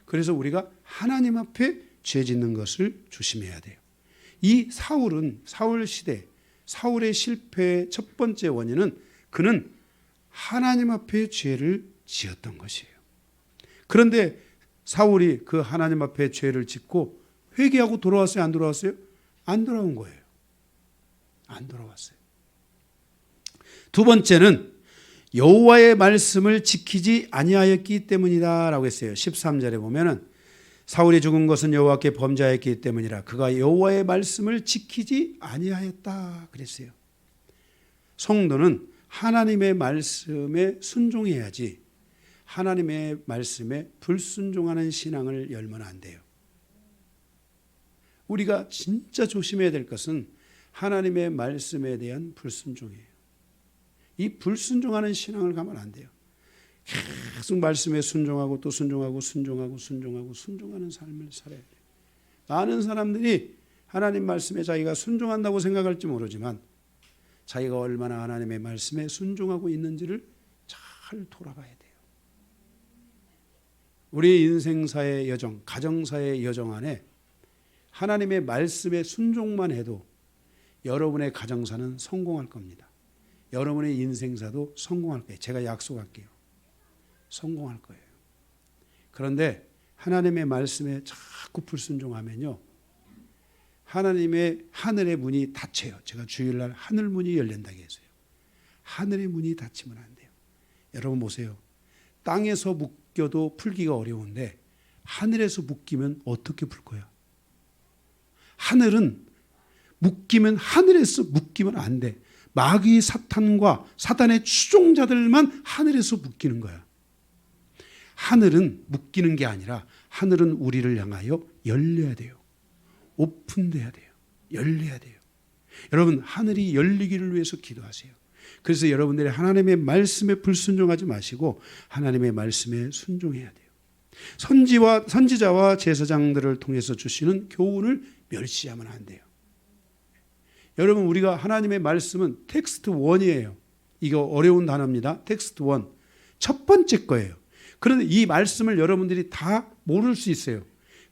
그래서 우리가 하나님 앞에 죄 짓는 것을 조심해야 돼요. 이 사울은 사울 시대, 사울의 실패의 첫 번째 원인은 그는 하나님 앞에 죄를 지었던 것이에요. 그런데 사울이 그 하나님 앞에 죄를 짓고 회개하고 돌아왔어요? 안 돌아왔어요? 안 돌아온 거예요. 안 돌아왔어요. 두 번째는 여호와의 말씀을 지키지 아니하였기 때문이다라고 했어요. 13절에 보면은 사울이 죽은 것은 여호와께 범죄하였기 때문이라 그가 여호와의 말씀을 지키지 아니하였다 그랬어요. 성도는 하나님의 말씀에 순종해야지 하나님의 말씀에 불순종하는 신앙을 열면 안 돼요. 우리가 진짜 조심해야 될 것은 하나님의 말씀에 대한 불순종이에요. 이 불순종하는 신앙을 가면 안 돼요. 계속 말씀에 순종하고 또 순종하고 순종하는 삶을 살아야 돼요. 많은 사람들이 하나님 말씀에 자기가 순종한다고 생각할지 모르지만 자기가 얼마나 하나님의 말씀에 순종하고 있는지를 잘 돌아봐야 돼요. 우리 인생사의 여정, 가정사의 여정 안에 하나님의 말씀에 순종만 해도 여러분의 가정사는 성공할 겁니다. 여러분의 인생사도 성공할 거예요. 제가 약속할게요. 성공할 거예요. 그런데 하나님의 말씀에 자꾸 불순종하면요, 하나님의 하늘의 문이 닫혀요. 제가 주일날 하늘 문이 열린다고 했어요. 하늘의 문이 닫히면 안 돼요. 여러분 보세요. 땅에서 묶여도 풀기가 어려운데 하늘에서 묶이면 어떻게 풀 거야? 하늘은 묶이면 하늘에서 묶이면 안 돼. 마귀 사탄과 사탄의 추종자들만 하늘에서 묶이는 거야. 하늘은 묶이는 게 아니라 하늘은 우리를 향하여 열려야 돼요. 오픈돼야 돼요. 열려야 돼요. 여러분, 하늘이 열리기를 위해서 기도하세요. 그래서 여러분들이 하나님의 말씀에 불순종하지 마시고 하나님의 말씀에 순종해야 돼요. 선지자와 제사장들을 통해서 주시는 교훈을 멸시하면 안 돼요. 여러분, 우리가 하나님의 말씀은 텍스트 1이에요. 이거 어려운 단어입니다. 텍스트 1. 첫 번째 거예요. 그런데 이 말씀을 여러분들이 다 모를 수 있어요.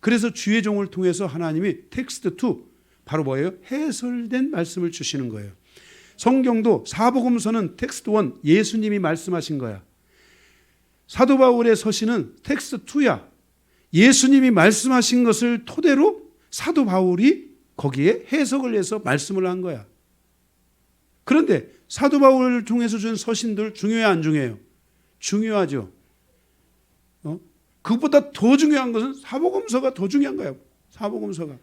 그래서 주의 종을 통해서 하나님이 텍스트 2, 바로 뭐예요? 해설된 말씀을 주시는 거예요. 성경도 사복음서는 텍스트 1, 예수님이 말씀하신 거야. 사도 바울의 서신은 텍스트 2야. 예수님이 말씀하신 것을 토대로 사도 바울이 거기에 해석을 해서 말씀을 한 거야. 그런데 사도 바울을 통해서 준 서신들 중요해 안 중요해요? 중요하죠. 그것보다 더 중요한 것은 사복음서가 더 중요한 거예요. 사복음서가.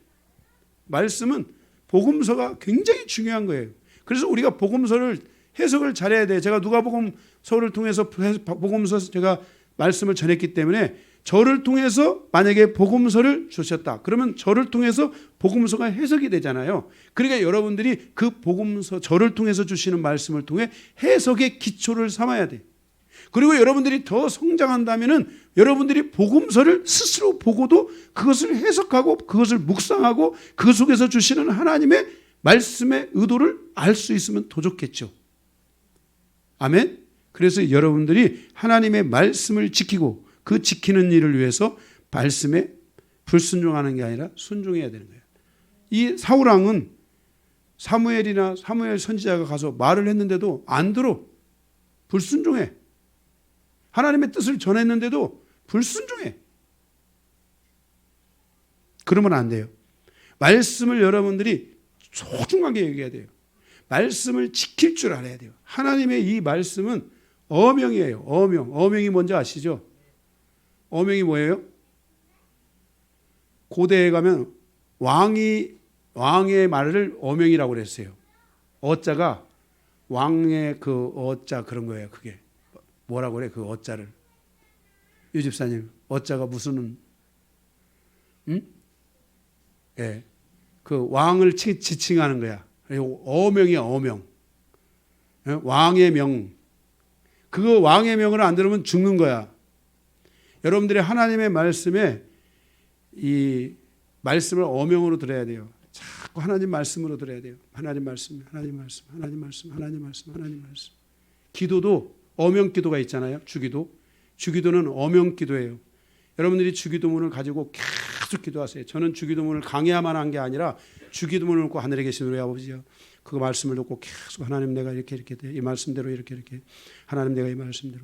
말씀은 복음서가 굉장히 중요한 거예요. 그래서 우리가 복음서를 해석을 잘해야 돼요. 제가 누가복음서를 통해서 복음서 제가 말씀을 전했기 때문에 저를 통해서 만약에 복음서를 주셨다. 그러면 저를 통해서 복음서가 해석이 되잖아요. 그러니까 여러분들이 그 복음서, 저를 통해서 주시는 말씀을 통해 해석의 기초를 삼아야 돼요. 그리고 여러분들이 더 성장한다면은 여러분들이 복음서를 스스로 보고도 그것을 해석하고 그것을 묵상하고 그 속에서 주시는 하나님의 말씀의 의도를 알 수 있으면 더 좋겠죠. 아멘. 그래서 여러분들이 하나님의 말씀을 지키고 그 지키는 일을 위해서 말씀에 불순종하는 게 아니라 순종해야 되는 거예요. 이 사울왕은 사무엘 선지자가 가서 말을 했는데도 안 들어. 불순종해. 하나님의 뜻을 전했는데도 불순종해. 그러면 안 돼요. 말씀을 여러분들이 소중하게 여겨야 돼요. 말씀을 지킬 줄 알아야 돼요. 하나님의 이 말씀은 어명이에요. 어명이 뭔지 아시죠? 어명이 뭐예요? 고대에 가면 왕의 말을 어명이라고 그랬어요. 어자가 왕의 그 어자 그런 거예요. 그게 뭐라고 그래? 그 어자를. 유 집사님, 어자가 무슨 예. 그 왕을 지칭하는 거야. 어명이야, 어명. 예? 왕의 명. 그거 왕의 명을 안 들으면 죽는 거야. 여러분들이 하나님의 말씀에 이 말씀을 어명으로 들어야 돼요. 자꾸 하나님 말씀으로 들어야 돼요. 하나님 말씀. 기도도 어명 기도가 있잖아요. 주기도는 어명 기도예요. 여러분들이 주기도문을 가지고 계속 기도하세요. 저는 주기도문을 강해야만 한 게 아니라 주기도문을 놓고 하늘에 계신 우리 아버지요, 그 말씀을 놓고 계속 하나님 내가 이렇게 돼. 이 말씀대로 이렇게 하나님 내가 이 말씀대로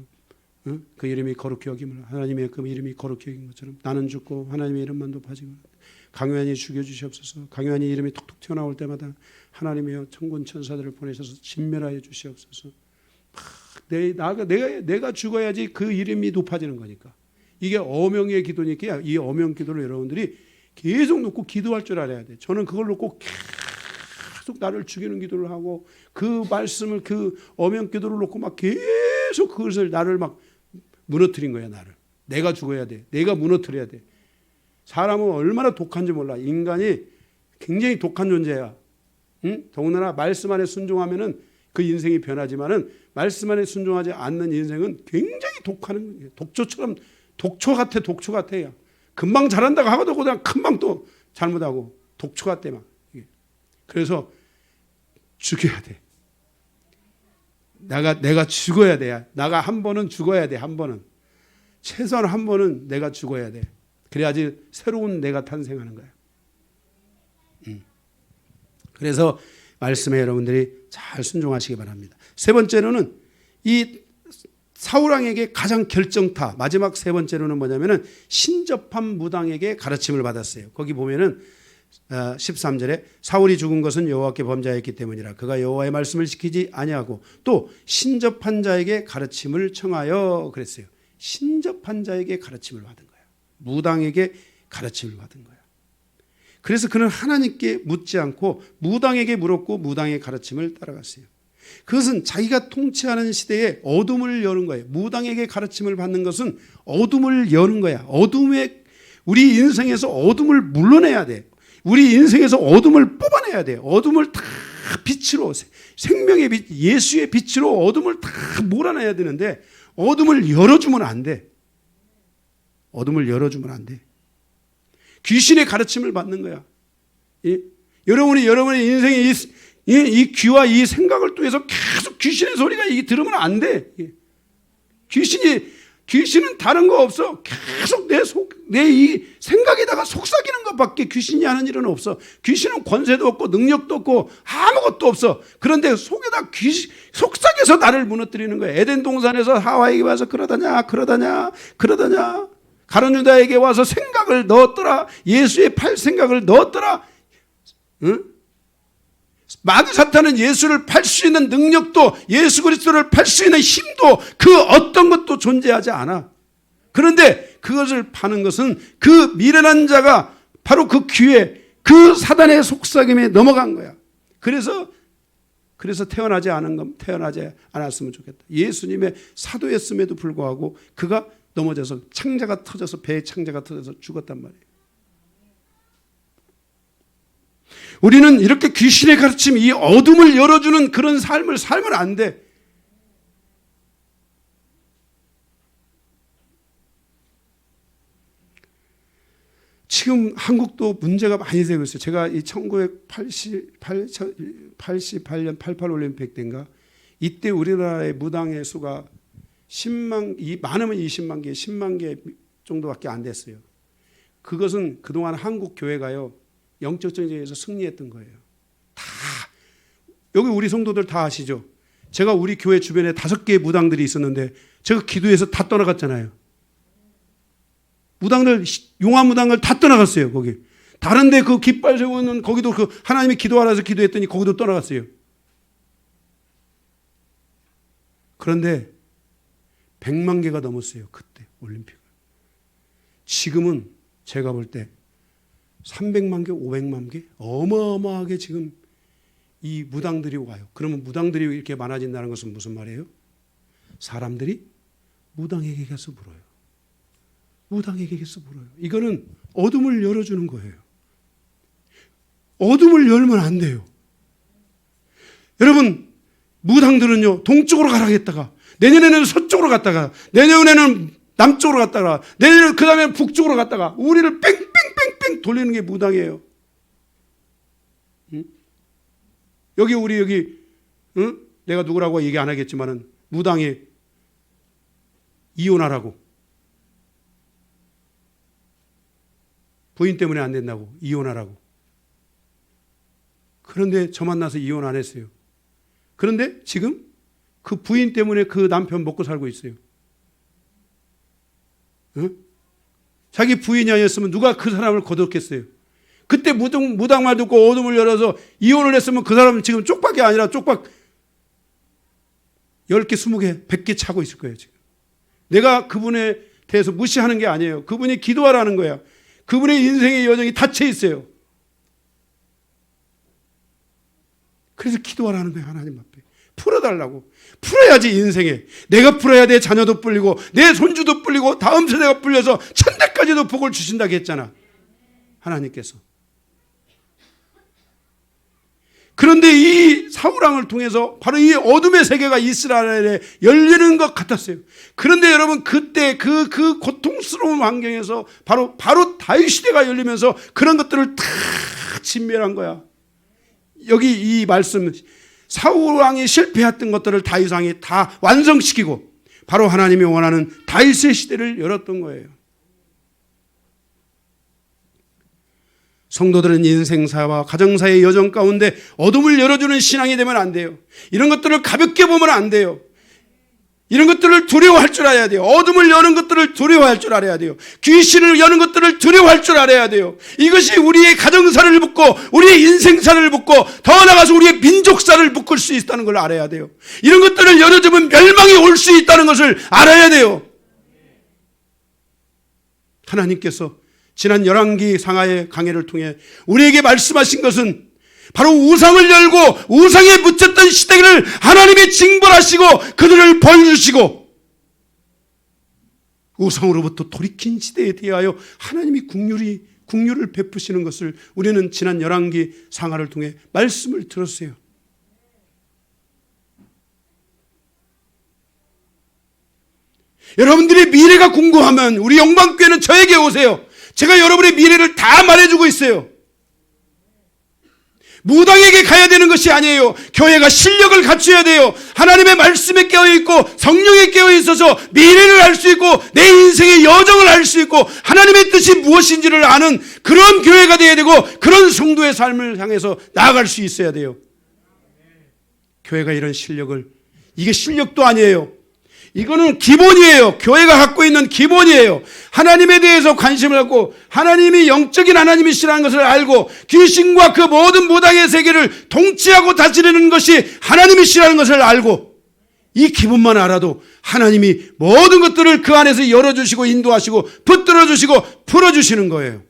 그 이름이 거룩히 여김을, 하나님의 그 이름이 거룩히 여긴 것처럼 나는 죽고 하나님의 이름만 높아지고 강요한이 죽여주시옵소서. 강요한이 이름이 톡톡 튀어나올 때마다 하나님이여 천군 천사들을 보내셔서 진멸하여 주시옵소서. 내가 죽어야지 그 이름이 높아지는 거니까. 이게 어명의 기도니까 이 어명 기도를 여러분들이 계속 놓고 기도할 줄 알아야 돼. 저는 그걸 놓고 계속 나를 죽이는 기도를 하고 그 말씀을 그 어명 기도를 놓고 막 계속 그것을 나를 막 무너뜨린 거야. 나를. 내가 죽어야 돼. 내가 무너뜨려야 돼. 사람은 얼마나 독한지 몰라. 인간이 굉장히 독한 존재야. 응? 더군다나 말씀 안에 순종하면은 그 인생이 변하지만은 말씀 안에 순종하지 않는 인생은 굉장히 독하는 거예요. 독초처럼 독초 같아요. 금방 잘한다고 하고도 그냥 금방 또 잘못하고 독초 같대 막. 그래서 죽여야 돼. 내가 죽어야 돼. 나가 한 번은 죽어야 돼. 한 번은 최소한 한 번은 내가 죽어야 돼. 그래야지 새로운 내가 탄생하는 거야. 그래서 말씀에 여러분들이 잘 순종하시기 바랍니다. 세 번째로는 이 사울왕에게 가장 결정타, 마지막 세 번째로는 뭐냐면은 신접한 무당에게 가르침을 받았어요. 거기 보면은 13절에 사울이 죽은 것은 여호와께 범죄하였기 때문이라 그가 여호와의 말씀을 지키지 아니하고 또 신접한 자에게 가르침을 청하여 그랬어요. 신접한 자에게 가르침을 받은 거야. 무당에게 가르침을 받은 거야. 그래서 그는 하나님께 묻지 않고 무당에게 물었고 무당의 가르침을 따라갔어요. 그것은 자기가 통치하는 시대에 어둠을 여는 거예요. 무당에게 가르침을 받는 것은 어둠을 여는 거야. 우리 인생에서 어둠을 물러내야 돼. 우리 인생에서 어둠을 뽑아내야 돼. 어둠을 다 빛으로, 생명의 빛, 예수의 빛으로 어둠을 다 몰아내야 되는데 어둠을 열어주면 안 돼. 어둠을 열어주면 안 돼. 귀신의 가르침을 받는 거야. 여러분의 인생에 이 귀와 이 생각을 통해서 계속 귀신의 소리가 들으면 안 돼. 귀신은 다른 거 없어. 계속 내 이 생각에다가 속삭이는 것밖에 귀신이 하는 일은 없어. 귀신은 권세도 없고 능력도 없고 아무것도 없어. 그런데 속에다 속삭여서 나를 무너뜨리는 거야. 에덴 동산에서 하와에게 와서 그러다냐. 가룟 유다에게 와서 생각을 넣었더라. 예수의 팔 생각을 넣었더라. 응? 마귀 사탄은 예수를 팔 수 있는 능력도 예수 그리스도를 팔 수 있는 힘도 그 어떤 것도 존재하지 않아. 그런데 그것을 파는 것은 그 미련한 자가 바로 그 귀에 그 사단의 속삭임에 넘어간 거야. 그래서 태어나지 않았으면 좋겠다. 예수님의 사도였음에도 불구하고 그가 넘어져서 창자가 터져서 배에 창자가 터져서 죽었단 말이에요. 우리는 이렇게 귀신의 가르침, 이 어둠을 열어주는 그런 삶을 살면 안 돼. 지금 한국도 문제가 많이 되고 있어요. 제가 이 1988년 88 올림픽 때인가 이때 우리나라의 무당의 수가 많으면 20만 개, 10만 개 정도밖에 안 됐어요. 그것은 그동안 한국 교회가요. 영적 전쟁에서 승리했던 거예요. 다 여기 우리 성도들 다 아시죠? 제가 우리 교회 주변에 5개의 무당들이 있었는데 제가 기도해서 다 떠나갔잖아요. 용화 무당을 다 떠나갔어요. 거기 다른데 그 깃발 세우는 거기도 그 하나님이 기도하라서 기도했더니 거기도 떠나갔어요. 그런데 100만 개가 넘었어요. 그때 올림픽을. 지금은 제가 볼 때 300만 개, 500만 개 어마어마하게 지금 이 무당들이 와요. 그러면 무당들이 이렇게 많아진다는 것은 무슨 말이에요? 사람들이 무당에게 가서 물어요. 무당에게 가서 물어요. 이거는 어둠을 열어주는 거예요. 어둠을 열면 안 돼요. 여러분 무당들은요 동쪽으로 가라겠다가 내년에는 서쪽으로 갔다가 내년에는 남쪽으로 갔다가 내년에는 그 다음에 북쪽으로 갔다가 우리를 뺑뺑뺑뺑 돌리는 게 무당이에요. 응? 여기 응? 내가 누구라고 얘기 안 하겠지만은 무당이 이혼하라고 부인 때문에 안 된다고 이혼하라고. 그런데 저 만나서 이혼 안 했어요. 그런데 지금 그 부인 때문에 그 남편 먹고 살고 있어요. 응? 자기 부인이 아니었으면 누가 그 사람을 거뒀겠어요. 그때 무당 말 듣고 어둠을 열어서 이혼을 했으면 그 사람은 지금 쪽박이 아니라 쪽박 10개, 20개, 100개 차고 있을 거예요. 지금. 내가 그분에 대해서 무시하는 게 아니에요. 그분이 기도하라는 거야. 그분의 인생의 여정이 닫혀 있어요. 그래서 기도하라는 거예요. 하나님 앞에. 풀어달라고. 풀어야지 인생에. 내가 풀어야 내 자녀도 풀리고 내 손주도 풀리고 다음 세대가 풀려서 천대까지도 복을 주신다고 했잖아. 하나님께서. 그런데 이 사울왕을 통해서 바로 이 어둠의 세계가 이스라엘에 열리는 것 같았어요. 그런데 여러분, 그때 그 고통스러운 환경에서 바로 다윗 시대가 열리면서 그런 것들을 다 진멸한 거야. 여기 이 말씀, 사울왕이 실패했던 것들을 다윗왕이 다 완성시키고 바로 하나님이 원하는 다윗의 시대를 열었던 거예요. 성도들은 인생사와 가정사의 여정 가운데 어둠을 열어주는 신앙이 되면 안 돼요. 이런 것들을 가볍게 보면 안 돼요. 이런 것들을 두려워할 줄 알아야 돼요. 어둠을 여는 것들을 두려워할 줄 알아야 돼요. 귀신을 여는 것들을 두려워할 줄 알아야 돼요. 이것이 우리의 가정사를 묶고 우리의 인생사를 묶고 더 나아가서 우리의 민족사를 묶을 수 있다는 걸 알아야 돼요. 이런 것들을 열어주면 멸망이 올 수 있다는 것을 알아야 돼요. 하나님께서 지난 열왕기 상하의 강해를 통해 우리에게 말씀하신 것은 바로 우상을 열고 우상에 묻혔던 시대를 하나님이 징벌하시고 그들을 벌주시고 우상으로부터 돌이킨 시대에 대하여 하나님이 긍휼을 베푸시는 것을 우리는 지난 열왕기 상하를 통해 말씀을 들었어요. 여러분들의 미래가 궁금하면 우리 영광교회는 저에게 오세요. 제가 여러분의 미래를 다 말해주고 있어요. 무당에게 가야 되는 것이 아니에요. 교회가 실력을 갖춰야 돼요. 하나님의 말씀에 깨어있고 성령에 깨어있어서 미래를 알 수 있고 내 인생의 여정을 알 수 있고 하나님의 뜻이 무엇인지를 아는 그런 교회가 되어야 되고 그런 성도의 삶을 향해서 나아갈 수 있어야 돼요. 교회가 이런 실력을, 이게 실력도 아니에요. 이거는 기본이에요. 교회가 갖고 있는 기본이에요. 하나님에 대해서 관심을 갖고 하나님이 영적인 하나님이시라는 것을 알고 귀신과 그 모든 무당의 세계를 통치하고 다스리는 것이 하나님이시라는 것을 알고 이 기본만 알아도 하나님이 모든 것들을 그 안에서 열어주시고 인도하시고 붙들어주시고 풀어주시는 거예요.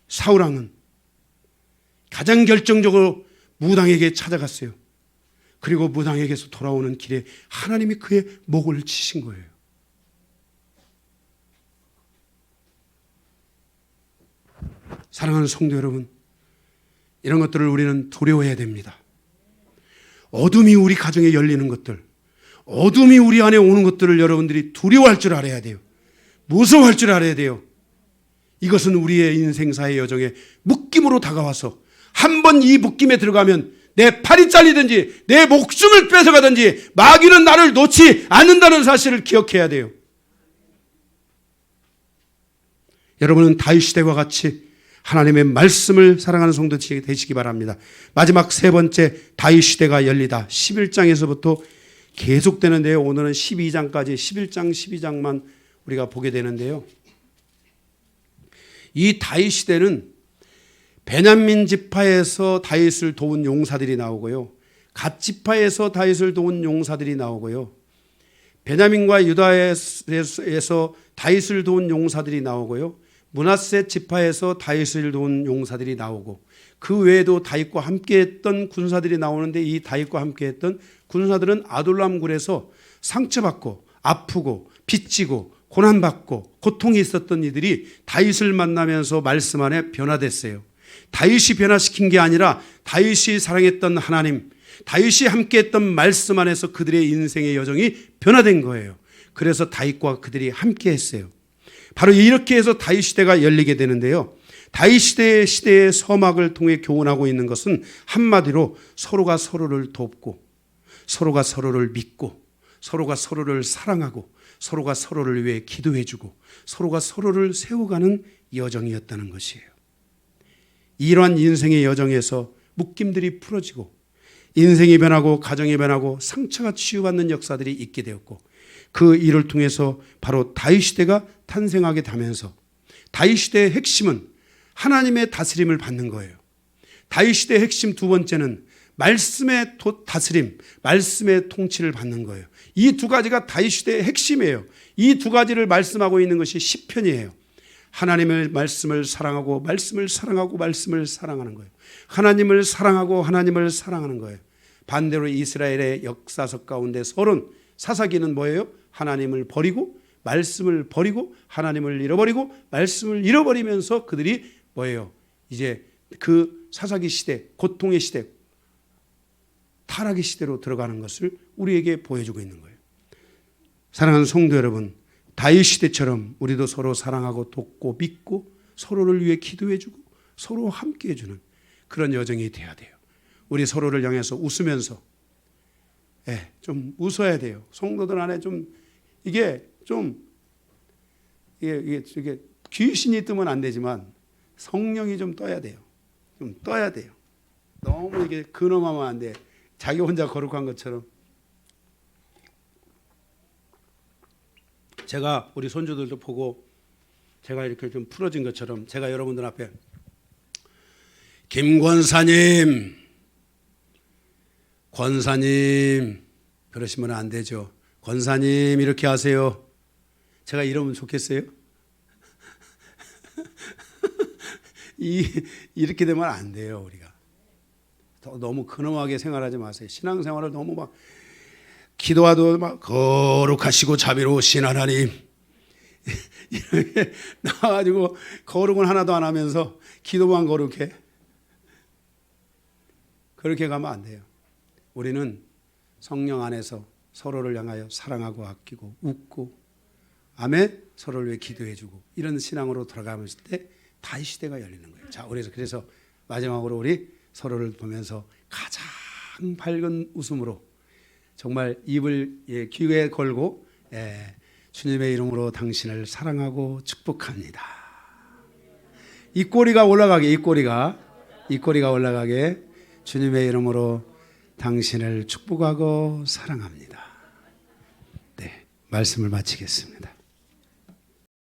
사울왕은 가장 결정적으로 무당에게 찾아갔어요. 그리고 무당에게서 돌아오는 길에 하나님이 그의 목을 치신 거예요. 사랑하는 성도 여러분, 이런 것들을 우리는 두려워해야 됩니다. 어둠이 우리 가정에 열리는 것들, 어둠이 우리 안에 오는 것들을 여러분들이 두려워할 줄 알아야 돼요. 무서워할 줄 알아야 돼요. 이것은 우리의 인생사의 여정에 묶임으로 다가와서 한 번 이 묶임에 들어가면 내 팔이 잘리든지 내 목숨을 뺏어가든지 마귀는 나를 놓지 않는다는 사실을 기억해야 돼요. 여러분은 다윗 시대와 같이 하나님의 말씀을 사랑하는 성도 되시기 바랍니다. 마지막 세 번째, 다윗 시대가 열리다. 11장에서부터 계속되는데요. 오늘은 12장까지 11장 12장만 우리가 보게 되는데요. 이 다윗 시대는 베냐민 지파에서 다윗을 도운 용사들이 나오고요. 갓 지파에서 다윗을 도운 용사들이 나오고요. 베냐민과 유다에서 다윗을 도운 용사들이 나오고요. 므낫세 지파에서 다윗을 도운 용사들이 나오고 그 외에도 다윗과 함께했던 군사들이 나오는데 이 다윗과 함께했던 군사들은 아둘람 굴에서 상처받고 아프고 빚지고 고난받고 고통이 있었던 이들이 다윗을 만나면서 말씀 안에 변화됐어요. 다윗이 변화시킨 게 아니라 다윗이 사랑했던 하나님, 다윗이 함께했던 말씀 안에서 그들의 인생의 여정이 변화된 거예요. 그래서 다윗과 그들이 함께했어요. 바로 이렇게 해서 다윗 시대가 열리게 되는데요. 다윗 시대의 서막을 통해 교훈하고 있는 것은 한마디로 서로가 서로를 돕고 서로가 서로를 믿고 서로가 서로를 사랑하고 서로가 서로를 위해 기도해주고 서로가 서로를 세워가는 여정이었다는 것이에요. 이러한 인생의 여정에서 묶임들이 풀어지고 인생이 변하고 가정이 변하고 상처가 치유받는 역사들이 있게 되었고 그 일을 통해서 바로 다윗 시대가 탄생하게 되면서 다윗 시대의 핵심은 하나님의 다스림을 받는 거예요. 다윗 시대의 핵심 두 번째는 말씀의 다스림, 말씀의 통치를 받는 거예요. 이 두 가지가 다윗 시대의 핵심이에요. 이 두 가지를 말씀하고 있는 것이 시편이에요. 하나님의 말씀을 사랑하고 말씀을 사랑하고 말씀을 사랑하는 거예요. 하나님을 사랑하고 하나님을 사랑하는 거예요. 반대로 이스라엘의 역사석 가운데 서론 사사기는 뭐예요? 하나님을 버리고 말씀을 버리고 하나님을 잃어버리고 말씀을 잃어버리면서 그들이 뭐예요? 이제 그 사사기 시대, 고통의 시대, 타락의 시대로 들어가는 것을 우리에게 보여주고 있는 거예요. 사랑하는 성도 여러분, 다윗 시대처럼 우리도 서로 사랑하고 돕고 믿고 서로를 위해 기도해주고 서로 함께해주는 그런 여정이 돼야 돼요. 우리 서로를 향해서 웃으면서 좀 웃어야 돼요. 성도들 안에 이게 귀신이 뜨면 안 되지만 성령이 좀 떠야 돼요. 좀 떠야 돼요. 너무 이게 근엄하면 안 돼. 자기 혼자 거룩한 것처럼. 제가 우리 손주들도 보고 제가 이렇게 좀 풀어진 것처럼 제가 여러분들 앞에 김권사님, 권사님 그러시면 안 되죠. 권사님 이렇게 하세요. 제가 이러면 좋겠어요? 이렇게 되면 안 돼요. 우리가 너무 근엄하게 생활하지 마세요. 신앙생활을 너무 막 기도하도 막 거룩하시고 자비로우신 하나님 이렇게 나와가지고 거룩은 하나도 안 하면서 기도만 거룩해. 그렇게 가면 안 돼요. 우리는 성령 안에서 서로를 향하여 사랑하고 아끼고 웃고 아멘 서로를 위해 기도해주고 이런 신앙으로 돌아가면 때 다시 시대가 열리는 거예요. 자, 그래서 마지막으로 우리 서로를 보면서 가장 밝은 웃음으로 정말 입을 귀에 걸고 주님의 이름으로 당신을 사랑하고 축복합니다. 이 꼬리가 올라가게 주님의 이름으로 당신을 축복하고 사랑합니다. 네, 말씀을 마치겠습니다.